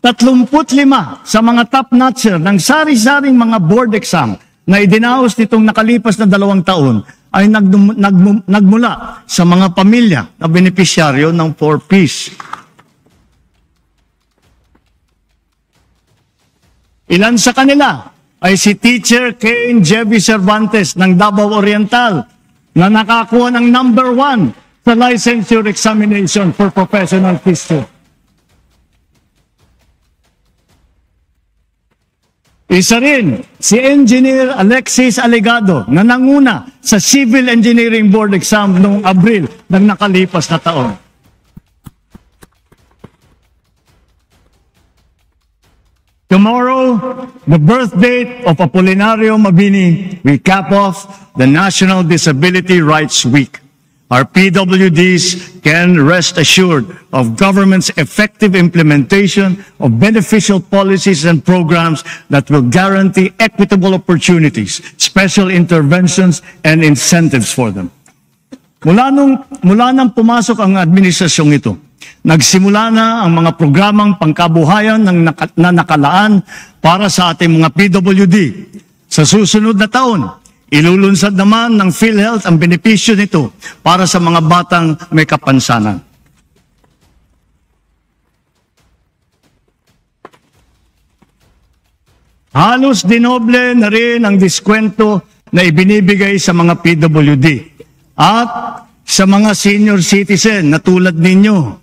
35 sa mga top-notcher ng sari-saring mga board exam na idinaos nitong nakalipas na 2 taon ay nagmula sa mga pamilya na benepisyaryo ng 4Ps. Ilan sa kanila ay si Teacher Kane Jevy Cervantes ng Davao Oriental na nakakuha ng number 1 sa licensure examination for professional teacher. Isa rin si Engineer Alexis Alegado na nanguna sa Civil Engineering Board exam noong Abril ng nakalipas na taon. Tomorrow, the birth date of Apolinario Mabini, we cap off the National Disability Rights Week. Our PWDs can rest assured of government's effective implementation of beneficial policies and programs that will guarantee equitable opportunities, special interventions, and incentives for them. Mula nang pumasok ang administrasyong ito, nagsimula na ang mga programang pangkabuhayan na nakalaan para sa ating mga PWD. Sa susunod na taon, ilulunsad naman ng PhilHealth ang benepisyo nito para sa mga batang may kapansanan. Halos dinoble na rin ang diskwento na ibinibigay sa mga PWD at sa mga senior citizen na tulad ninyo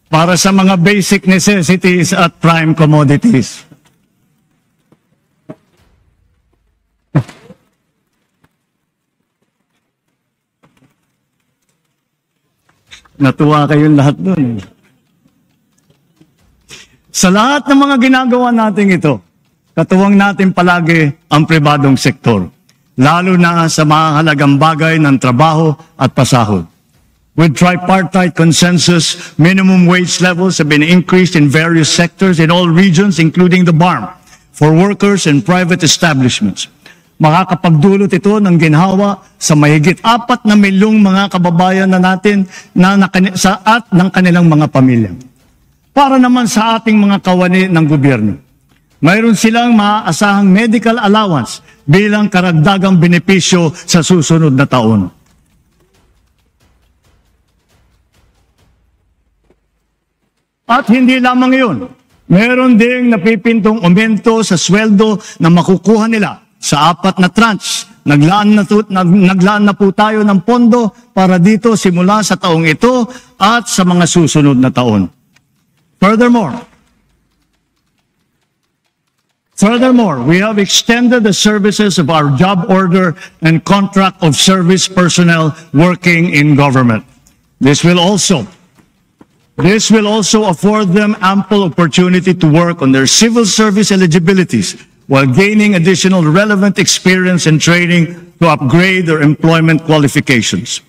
para sa mga basic necessities at prime commodities. Natuwa kayong lahat doon. Sa lahat ng mga ginagawa natin ito, katuwang natin palagi ang pribadong sektor, lalo na sa mahalagang bagay ng trabaho at pasahod. With tripartite consensus, minimum wage levels have been increased in various sectors in all regions, including the BARM, for workers and private establishments. Makakapagdulot ito ng ginhawa sa mahigit 4 na milyong mga kababayan na natin at ng kanilang mga pamilya. Para naman sa ating mga kawani ng gobyerno, mayroon silang maaasahang medical allowance bilang karagdagang benepisyo sa susunod na taon. At hindi lamang yun, mayroon ding napipintong aumento sa sweldo na makukuha nila sa 4 na tranche. Naglaan na po tayo ng pondo para dito simula sa taong ito at sa mga susunod na taon. Furthermore, we have extended the services of our job order and contract of service personnel working in government. This will also afford them ample opportunity to work on their civil service eligibilities while gaining additional relevant experience and training to upgrade their employment qualifications.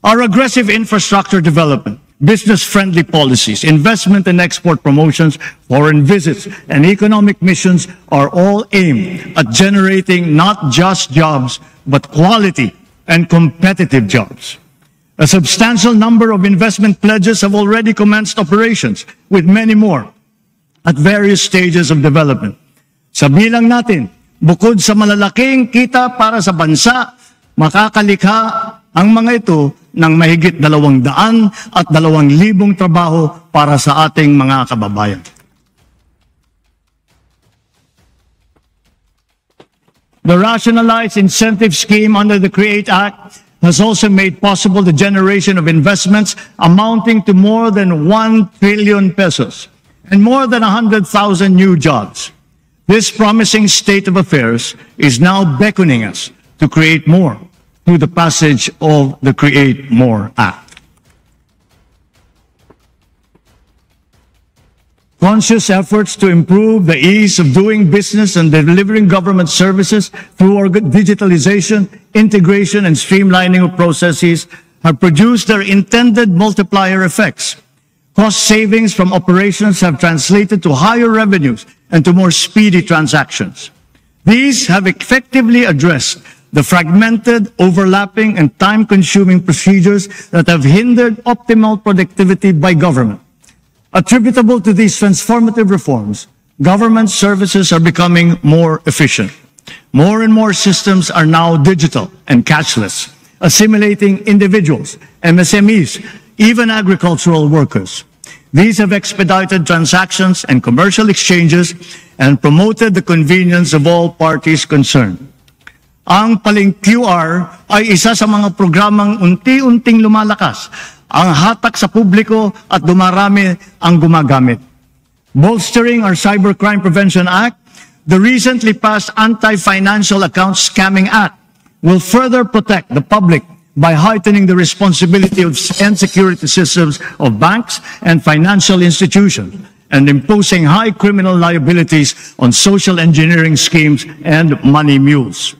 Our aggressive infrastructure development, business-friendly policies, investment and export promotions, foreign visits, and economic missions are all aimed at generating not just jobs, but quality and competitive jobs. A substantial number of investment pledges have already commenced operations, with many more at various stages of development. Sa bilang natin, Bukod sa malalaking kita para sa bansa, makakalikha ang mga ito ng mahigit 200,000 trabaho para sa ating mga kababayan. The rationalized incentive scheme under the CREATE Act has also made possible the generation of investments amounting to more than 1 trillion pesos and more than 100,000 new jobs. This promising state of affairs is now beckoning us to create more through the passage of the Create More Act. Conscious efforts to improve the ease of doing business and delivering government services through digitalization, integration, and streamlining of processes have produced their intended multiplier effects. Cost savings from operations have translated to higher revenues and to more speedy transactions. These have effectively addressed the fragmented, overlapping, and time-consuming procedures that have hindered optimal productivity by government. Attributable to these transformative reforms, government services are becoming more efficient. More and more systems are now digital and cashless, assimilating individuals, MSMEs, even agricultural workers. These have expedited transactions and commercial exchanges and promoted the convenience of all parties concerned. Ang Paling QR ay isa sa mga programang unti-unting lumalakas, ang hatak sa publiko at dumarami ang gumagamit. Bolstering our Cybercrime Prevention Act, the recently passed Anti-Financial Account Scamming Act will further protect the public by heightening the responsibility and security systems of banks and financial institutions and imposing high criminal liabilities on social engineering schemes and money mules.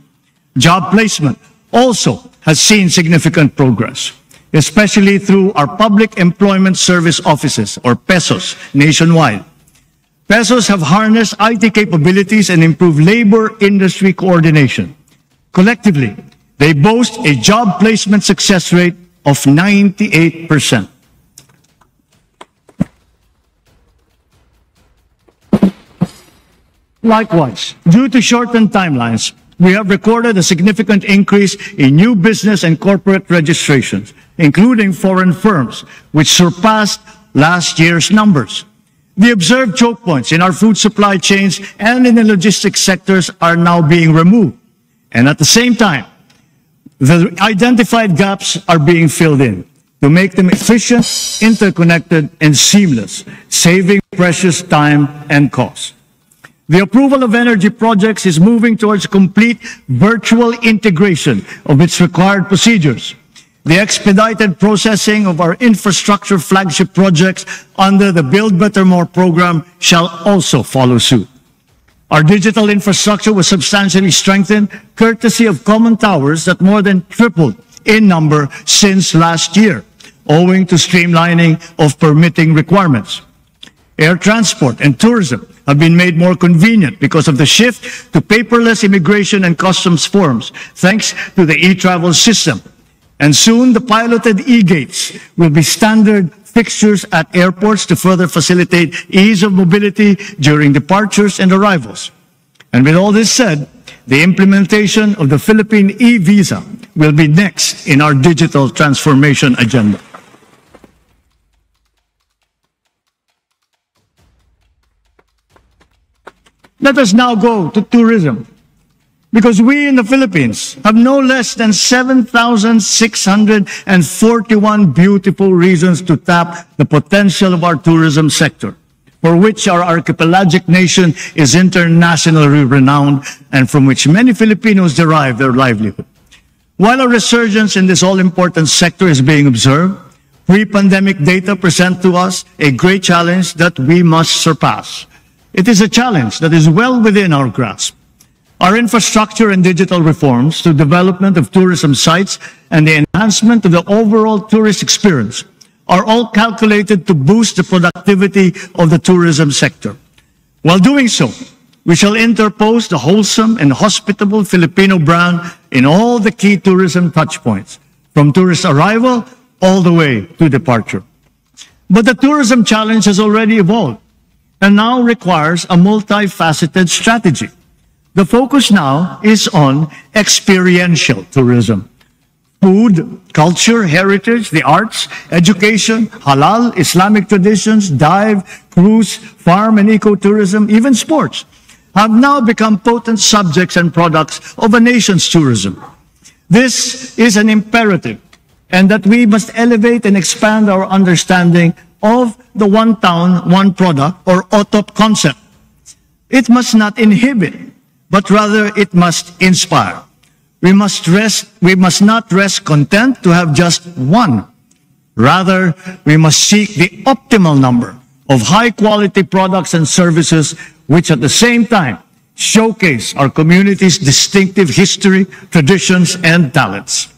Job placement also has seen significant progress, especially through our Public Employment Service Offices, or PESOs, nationwide. PESOs have harnessed IT capabilities and improved labor industry coordination. Collectively, they boast a job placement success rate of 98%. Likewise, due to shortened timelines, we have recorded a significant increase in new business and corporate registrations, including foreign firms, which surpassed last year's numbers. The observed choke points in our food supply chains and in the logistics sectors are now being removed. And at the same time, the identified gaps are being filled in to make them efficient, interconnected, and seamless, saving precious time and cost. The approval of energy projects is moving towards complete virtual integration of its required procedures. The expedited processing of our infrastructure flagship projects under the Build Better More program shall also follow suit. Our digital infrastructure was substantially strengthened courtesy of common towers that more than tripled in number since last year, owing to streamlining of permitting requirements. Air transport and tourism have been made more convenient because of the shift to paperless immigration and customs forms, thanks to the e-travel system. And soon, the piloted e-gates will be standard fixtures at airports to further facilitate ease of mobility during departures and arrivals. And with all this said, the implementation of the Philippine e-visa will be next in our digital transformation agenda. Let us now go to tourism, because we in the Philippines have no less than 7,641 beautiful reasons to tap the potential of our tourism sector, for which our archipelagic nation is internationally renowned and from which many Filipinos derive their livelihood. While a resurgence in this all-important sector is being observed, pre-pandemic data present to us a great challenge that we must surpass. It is a challenge that is well within our grasp. Our infrastructure and digital reforms through development of tourism sites and the enhancement of the overall tourist experience are all calculated to boost the productivity of the tourism sector. While doing so, we shall interpose the wholesome and hospitable Filipino brand in all the key tourism touchpoints, from tourist arrival all the way to departure. But the tourism challenge has already evolved and now requires a multifaceted strategy. The focus now is on experiential tourism. Food, culture, heritage, the arts, education, halal, Islamic traditions, dive, cruise, farm and ecotourism, even sports have now become potent subjects and products of a nation's tourism. This is an imperative, and that we must elevate and expand our understanding of the one town, one product, or OTOP concept. It must not inhibit, but rather it must inspire. We must not rest content to have just one. Rather, we must seek the optimal number of high-quality products and services which at the same time showcase our community's distinctive history, traditions, and talents.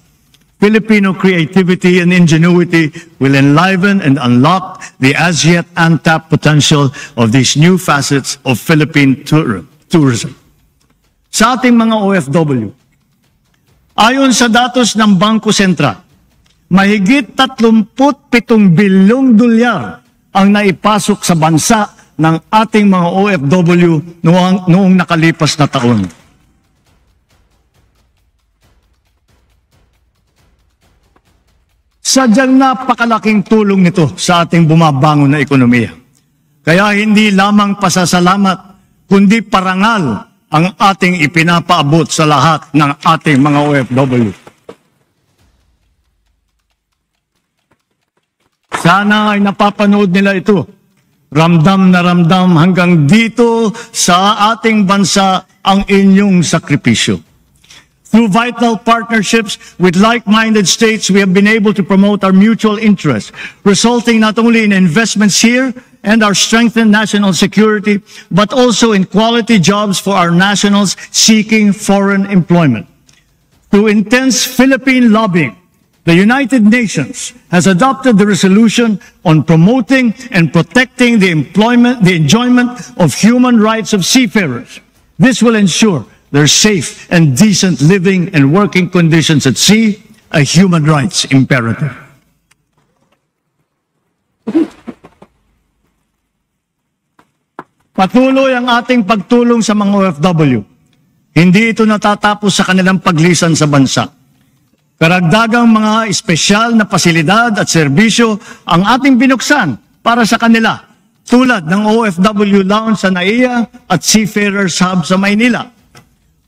Filipino creativity and ingenuity will enliven and unlock the as yet untapped potential of these new facets of Philippine tourism. Sa ating mga OFW, ayon sa datos ng Bangko Sentral, mahigit 37 bilyong dolyar ang naipasok sa bansa ng ating mga OFW noong nakalipas na taon. Sadyang napakalaking tulong nito sa ating bumabangon na ekonomiya. Kaya hindi lamang pasasalamat, kundi parangal ang ating ipinapaabot sa lahat ng ating mga OFW. Sana ay napapanood nila ito. Ramdam na ramdam hanggang dito sa ating bansa ang inyong sakripisyo. Through vital partnerships with like-minded states, we have been able to promote our mutual interests, resulting not only in investments here and our strengthened national security, but also in quality jobs for our nationals seeking foreign employment. Through intense Philippine lobbying, the United Nations has adopted the resolution on promoting and protecting the enjoyment of human rights of seafarers. This will ensure their safe and decent living and working conditions at sea, a human rights imperative. Patuloy ang ating pagtulong sa mga OFW. Hindi ito natatapos sa kanilang paglisan sa bansa. Karagdagang mga espesyal na pasilidad at serbisyo ang ating binuksan para sa kanila, tulad ng OFW Lounge sa NAIA at Seafarers Hub sa Maynila.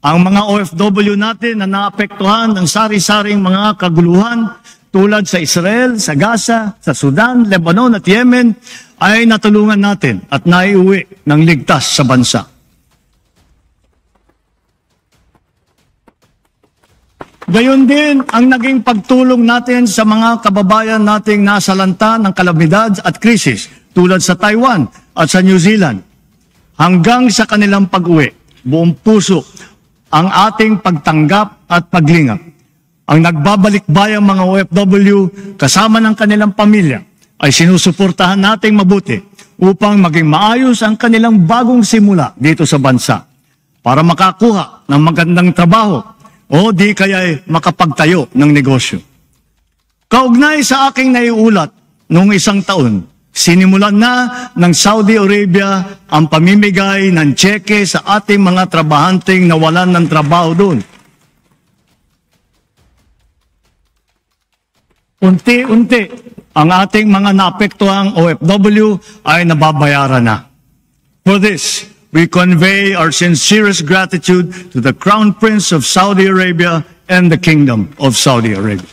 Ang mga OFW natin na naapektuhan ng sari-saring mga kaguluhan tulad sa Israel, sa Gaza, sa Sudan, Lebanon at Yemen ay natulungan natin at naiuwi ng ligtas sa bansa. Gayon din ang naging pagtulong natin sa mga kababayan nating nasalanta ng kalamidad at krisis tulad sa Taiwan at sa New Zealand. Hanggang sa kanilang pag-uwi, buong puso ang ating pagtanggap at paglingap. Ang nagbabalik-bayang mga OFW kasama ng kanilang pamilya ay sinusuportahan nating mabuti upang maging maayos ang kanilang bagong simula dito sa bansa para makakuha ng magandang trabaho o di kaya makapagtayo ng negosyo. Kaugnay sa aking naiulat noong isang taon, sinimulan na ng Saudi Arabia ang pamimigay ng tseke sa ating mga trabahanteng nawalan ng trabaho doon. Unti-unti, ang ating mga naapektuhang OFW ay nababayaran na. For this, we convey our sincerest gratitude to the Crown Prince of Saudi Arabia and the Kingdom of Saudi Arabia.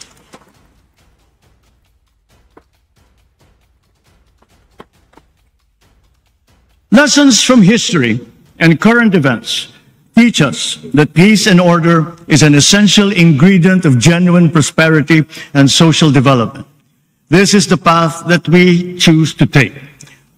Lessons from history and current events teach us that peace and order is an essential ingredient of genuine prosperity and social development. This is the path that we choose to take.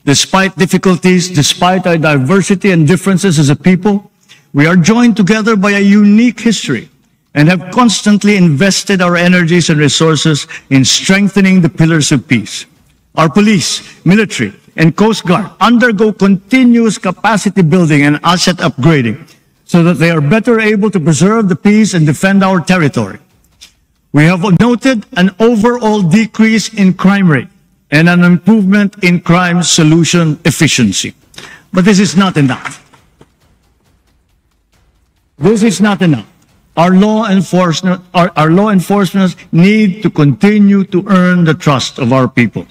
Despite difficulties, despite our diversity and differences as a people, we are joined together by a unique history and have constantly invested our energies and resources in strengthening the pillars of peace. Our police, military, and Coast Guard undergo continuous capacity building and asset upgrading so that they are better able to preserve the peace and defend our territory. We have noted an overall decrease in crime rate and an improvement in crime solution efficiency. But this is not enough. This is not enough. Our law enforcement need to continue to earn the trust of our people.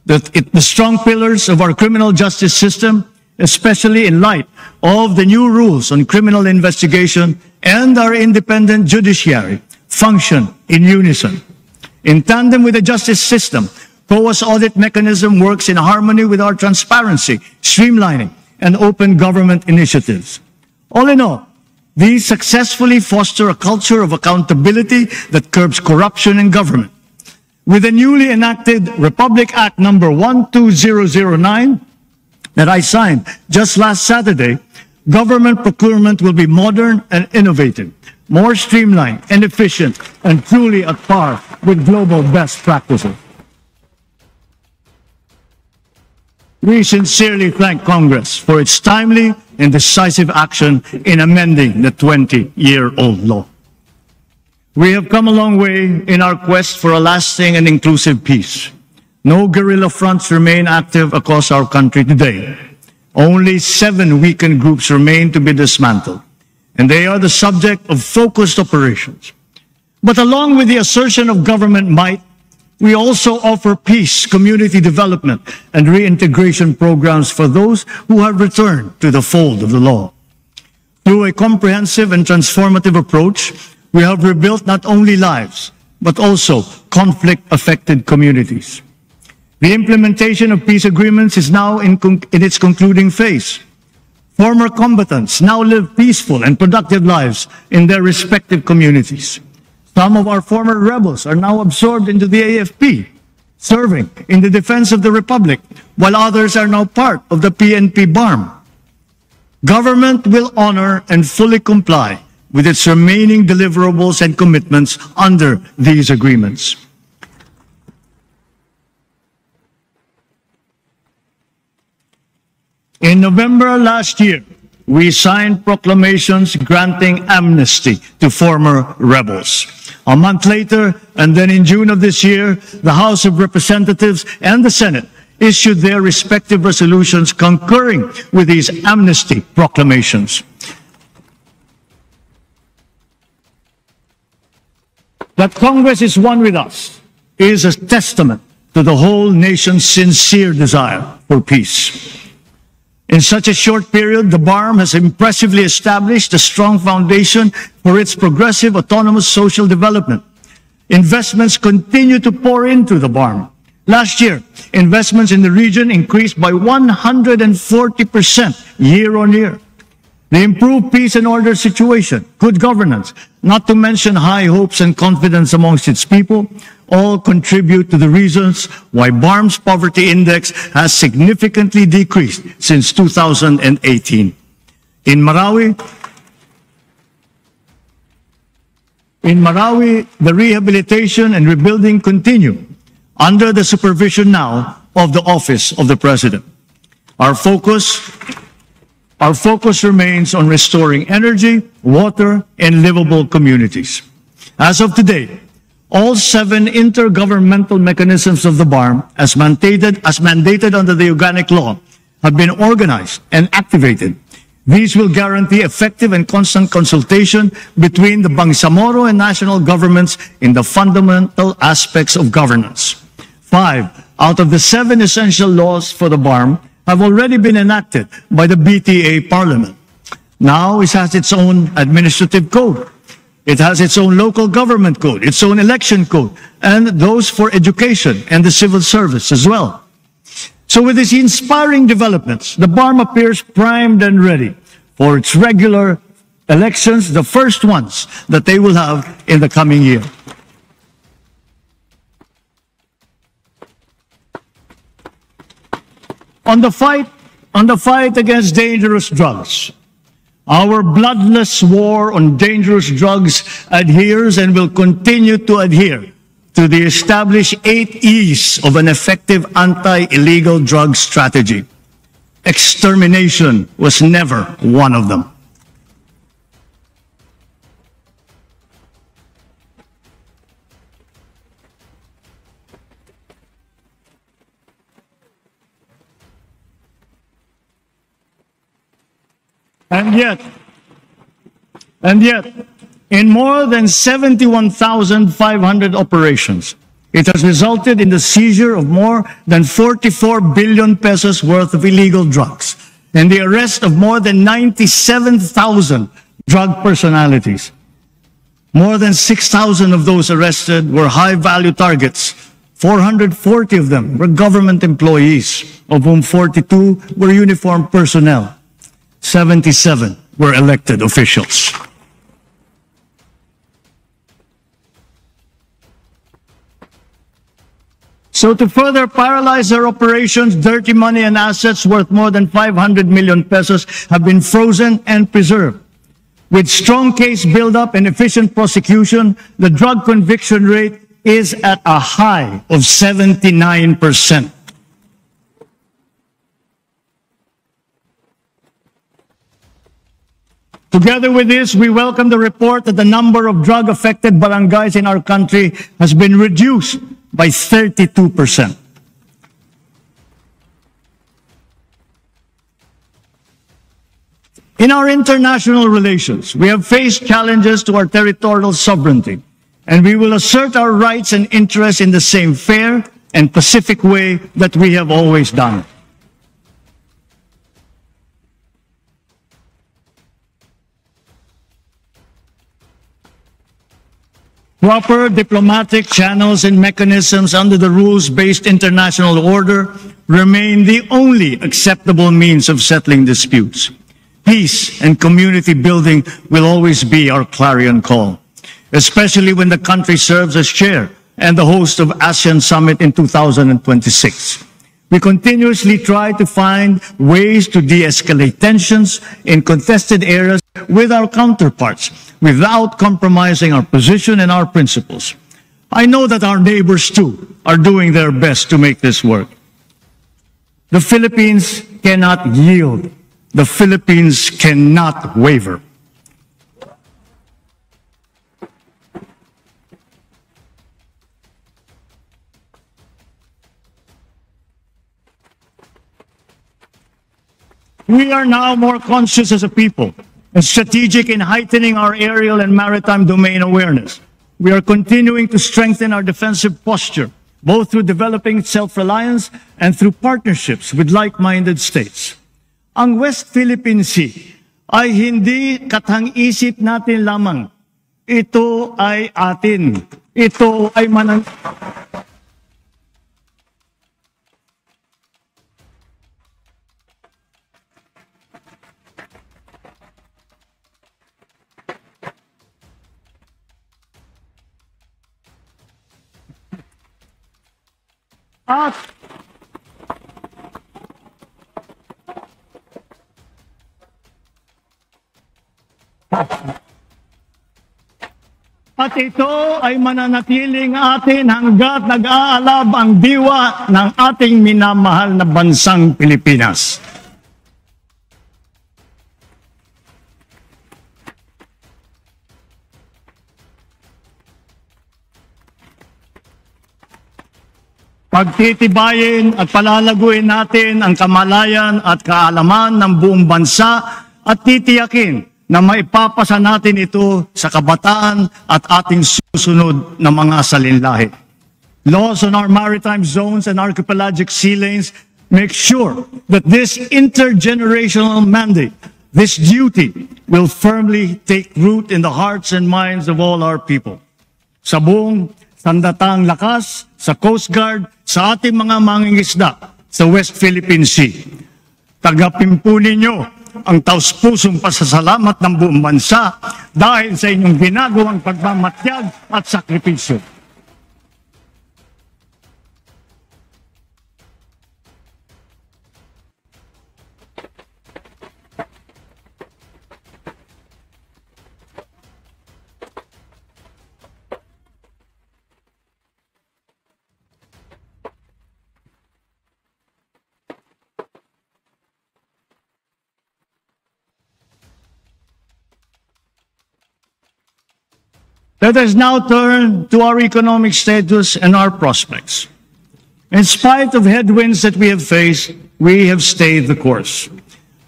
The strong pillars of our criminal justice system, especially in light of the new rules on criminal investigation and our independent judiciary, function in unison. In tandem with the justice system, COA's audit mechanism works in harmony with our transparency, streamlining, and open government initiatives. All in all, these successfully foster a culture of accountability that curbs corruption in government. With the newly enacted Republic Act number 12009 that I signed just last Saturday, government procurement will be modern and innovative, more streamlined and efficient, and truly at par with global best practices. We sincerely thank Congress for its timely and decisive action in amending the 20-year-old law. We have come a long way in our quest for a lasting and inclusive peace. No guerrilla fronts remain active across our country today. Only 7 weakened groups remain to be dismantled, and they are the subject of focused operations. But along with the assertion of government might, we also offer peace, community development, and reintegration programs for those who have returned to the fold of the law. Through a comprehensive and transformative approach, we have rebuilt not only lives, but also conflict-affected communities. The implementation of peace agreements is now in its concluding phase. Former combatants now live peaceful and productive lives in their respective communities. Some of our former rebels are now absorbed into the AFP, serving in the defense of the Republic, while others are now part of the PNP BARM. Government will honor and fully comply with its remaining deliverables and commitments under these agreements. In November last year, we signed proclamations granting amnesty to former rebels. A month later, and then in June of this year, the House of Representatives and the Senate issued their respective resolutions concurring with these amnesty proclamations. That Congress is one with us is a testament to the whole nation's sincere desire for peace. In such a short period, the BARM has impressively established a strong foundation for its progressive autonomous social development. Investments continue to pour into the BARM. Last year, investments in the region increased by 140% year on year. The improved peace and order situation, good governance, not to mention high hopes and confidence amongst its people, all contribute to the reasons why BARM's poverty index has significantly decreased since 2018. In Marawi, the rehabilitation and rebuilding continue under the supervision now of the Office of the President. Our focus remains on restoring energy, water, and livable communities. As of today, all 7 intergovernmental mechanisms of the BARM, as mandated under the organic law, have been organized and activated. These will guarantee effective and constant consultation between the Bangsamoro and national governments in the fundamental aspects of governance. 5 out of the 7 essential laws for the BARM have already been enacted by the BTA Parliament. Now it has its own administrative code. It has its own local government code, its own election code, and those for education and the civil service as well. So with these inspiring developments, the BARM appears primed and ready for its regular elections, the first ones that they will have in the coming year. On the fight against dangerous drugs, our bloodless war on dangerous drugs adheres and will continue to adhere to the established 8 E's of an effective anti-illegal drug strategy. Extermination was never one of them. And yet, And yet, in more than 71,500 operations, it has resulted in the seizure of more than 44 billion pesos worth of illegal drugs and the arrest of more than 97,000 drug personalities. More than 6,000 of those arrested were high-value targets. 440 of them were government employees, of whom 42 were uniformed personnel. 77 were elected officials. So to further paralyze their operations, dirty money and assets worth more than 500 million pesos have been frozen and preserved. With strong case buildup and efficient prosecution, the drug conviction rate is at a high of 79%. Together with this, we welcome the report that the number of drug-affected barangays in our country has been reduced by 32%. In our international relations, we have faced challenges to our territorial sovereignty, and we will assert our rights and interests in the same fair and pacific way that we have always done. Proper diplomatic channels and mechanisms under the rules-based international order remain the only acceptable means of settling disputes. Peace and community building will always be our clarion call, especially when the country serves as chair and the host of ASEAN Summit in 2026. We continuously try to find ways to de-escalate tensions in contested areas with our counterparts without compromising our position and our principles. I know that our neighbors too are doing their best to make this work. The Philippines cannot yield. The Philippines cannot waver. We are now more conscious as a people and strategic in heightening our aerial and maritime domain awareness. We are continuing to strengthen our defensive posture, both through developing self-reliance and through partnerships with like-minded states. Ang West Philippine Sea ay hindi katang-isip natin lamang. Ito ay atin. Ito ay At ito ay mananatiling atin hanggat nag-aalab ang diwa ng ating minamahal na bansang Pilipinas. Pagtitibayin at palalaguin natin ang kamalayan at kaalaman ng buong bansa at titiyakin na maipapasa natin ito sa kabataan at ating susunod na mga salinlahi. Laws on our maritime zones and archipelagic sea lanes make sure that this intergenerational mandate, this duty, will firmly take root in the hearts and minds of all our people. Sa buong sandatang lakas, sa Coast Guard, sa ating mga mangingisda sa West Philippine Sea. Tagapimpunin niyo ang taus-pusong pasasalamat ng buong bansa dahil sa inyong ginagawang pagmamatyag at sakripisyo. Let us now turn to our economic status and our prospects. In spite of headwinds that we have faced, we have stayed the course.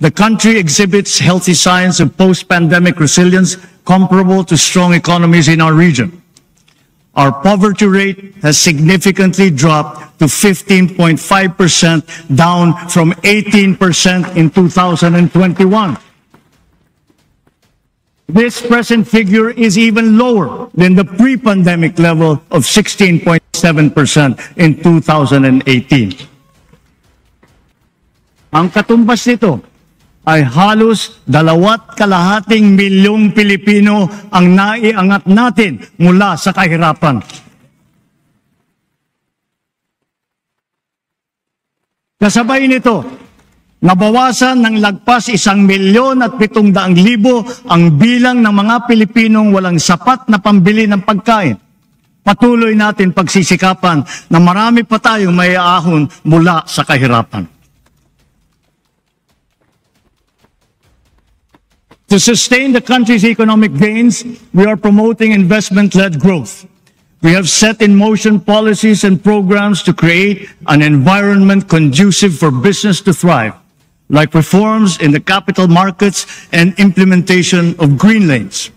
The country exhibits healthy signs of post-pandemic resilience comparable to strong economies in our region. Our poverty rate has significantly dropped to 15.5%, down from 18% in 2021. This present figure is even lower than the pre-pandemic level of 16.7% in 2018. Ang katumbas nito ay halos 2.5 milyong Pilipino ang naiangat natin mula sa kahirapan. Kasabay nito, nabawasan ng lagpas 1,700,000 ang bilang ng mga Pilipinong walang sapat na pambili ng pagkain. Patuloy natin pagsisikapan na marami pa tayong maiaahon mula sa kahirapan. To sustain the country's economic gains, we are promoting investment-led growth. We have set in motion policies and programs to create an environment conducive for business to thrive, like reforms in the capital markets and implementation of green lanes.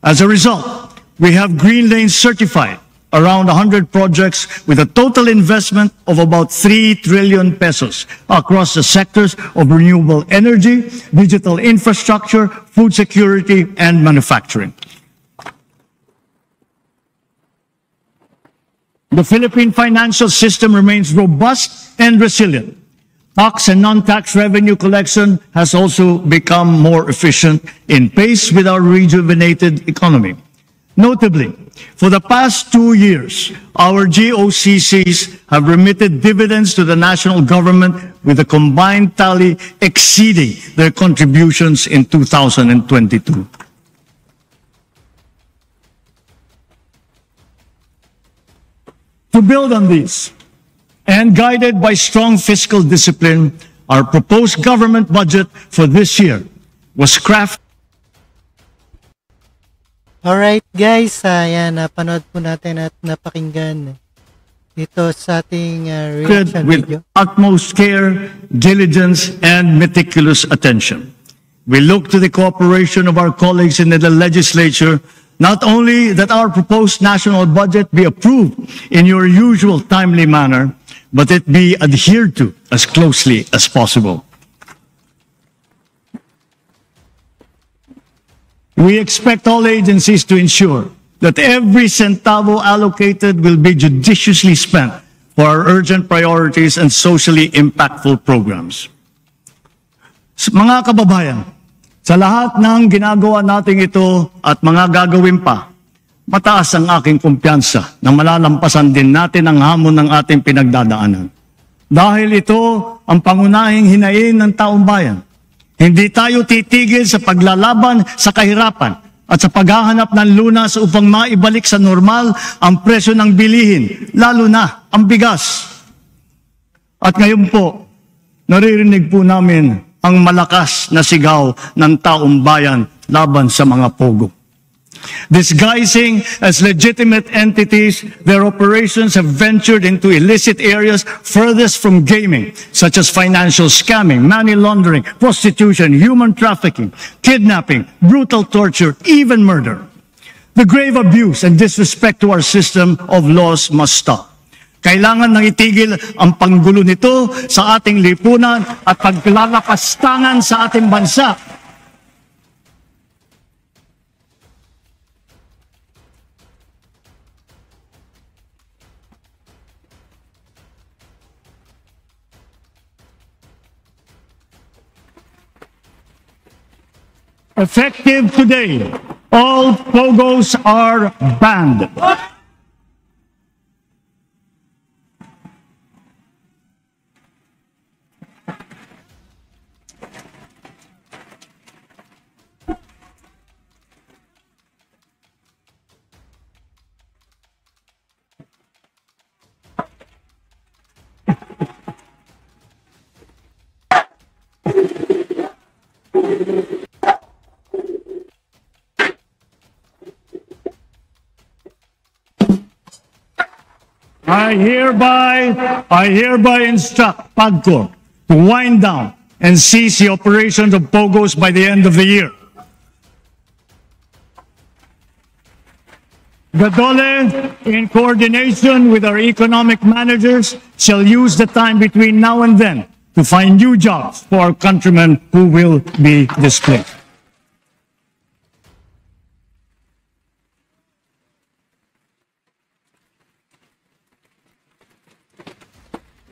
As a result, we have green lanes certified, around 100 projects with a total investment of about 3 trillion pesos across the sectors of renewable energy, digital infrastructure, food security, and manufacturing. The Philippine financial system remains robust and resilient. Tax and non-tax revenue collection has also become more efficient in pace with our rejuvenated economy. Notably, for the past 2 years, our GOCCs have remitted dividends to the national government with a combined tally exceeding their contributions in 2022. To build on these, and guided by strong fiscal discipline, our proposed government budget for this year was crafted. Alright guys, ayan, napanood po natin at napakinggan dito sa ating reaction with video. utmost care, diligence, and meticulous attention. We look to the cooperation of our colleagues in the legislature, not only that our proposed national budget be approved in your usual timely manner, but it be adhered to as closely as possible. We expect all agencies to ensure that every centavo allocated will be judiciously spent for our urgent priorities and socially impactful programs. Mga kababayan, sa lahat ng ginagawa natin ito at mga gagawin pa, mataas ang aking kumpiyansa na malalampasan din natin ang hamon ng ating pinagdadaanan. Dahil ito ang pangunahing hinaing ng taong bayan. Hindi tayo titigil sa paglalaban sa kahirapan at sa paghahanap ng lunas upang maibalik sa normal ang presyo ng bilihin, lalo na ang bigas. At ngayon po, naririnig po namin ang malakas na sigaw ng taong bayan laban sa mga pogo. Disguising as legitimate entities, their operations have ventured into illicit areas furthest from gaming, such as financial scamming, money laundering, prostitution, human trafficking, kidnapping, brutal torture, even murder. The grave abuse and disrespect to our system of laws must stop. Kailangan nang itigil ang panggulo nito sa ating lipunan at paglalapastangan sa ating bansa. Effective today, all pogos are banned. I hereby instruct PAGCOR to wind down and cease the operations of POGOs by the end of the year. The DOLE, in coordination with our economic managers, shall use the time between now and then to find new jobs for our countrymen who will be displaced.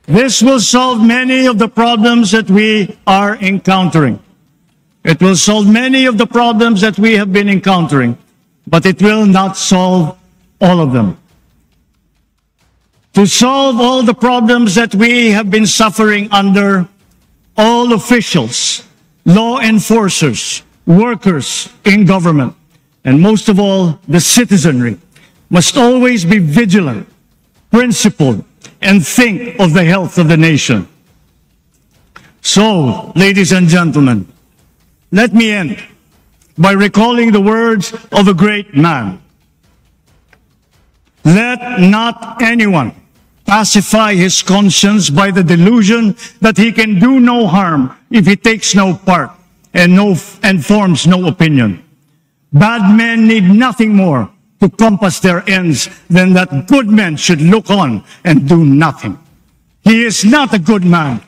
This will solve many of the problems that we are encountering. It will solve many of the problems that we have been encountering, but it will not solve all of them. To solve all the problems that we have been suffering under, all officials, law enforcers, workers in government, and most of all, the citizenry, must always be vigilant, principled, and think of the health of the nation. So, ladies and gentlemen, let me end by recalling the words of a great man. Let not anyone pacify his conscience by the delusion that he can do no harm if he takes no part and forms no opinion. Bad men need nothing more to compass their ends than that good men should look on and do nothing. He is not a good man.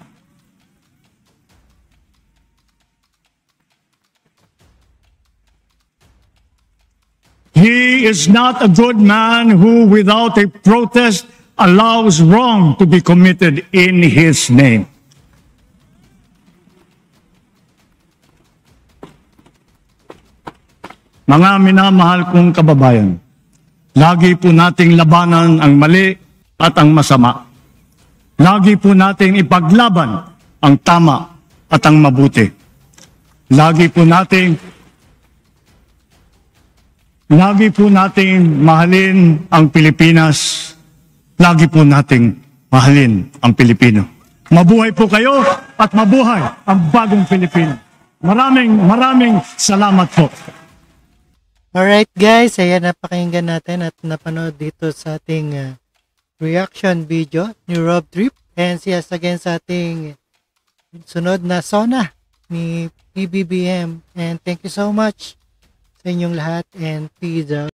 He is not a good man who, without a protest, allows wrong to be committed in his name. Mga minamahal kong kababayan, lagi po nating labanan ang mali at ang masama. Lagi po nating ipaglaban ang tama at ang mabuti. Lagi po nating mahalin ang Pilipinas. Lagi po nating mahalin ang Pilipino. Mabuhay po kayo at mabuhay ang bagong Pilipino. Maraming salamat po. Alright guys, ayan napakinggan natin at napanood dito sa ating reaction video ni Rob Trip. And see us again sa ating sunod na SONA ni PBBM. And thank you so much sa inyong lahat and peace out.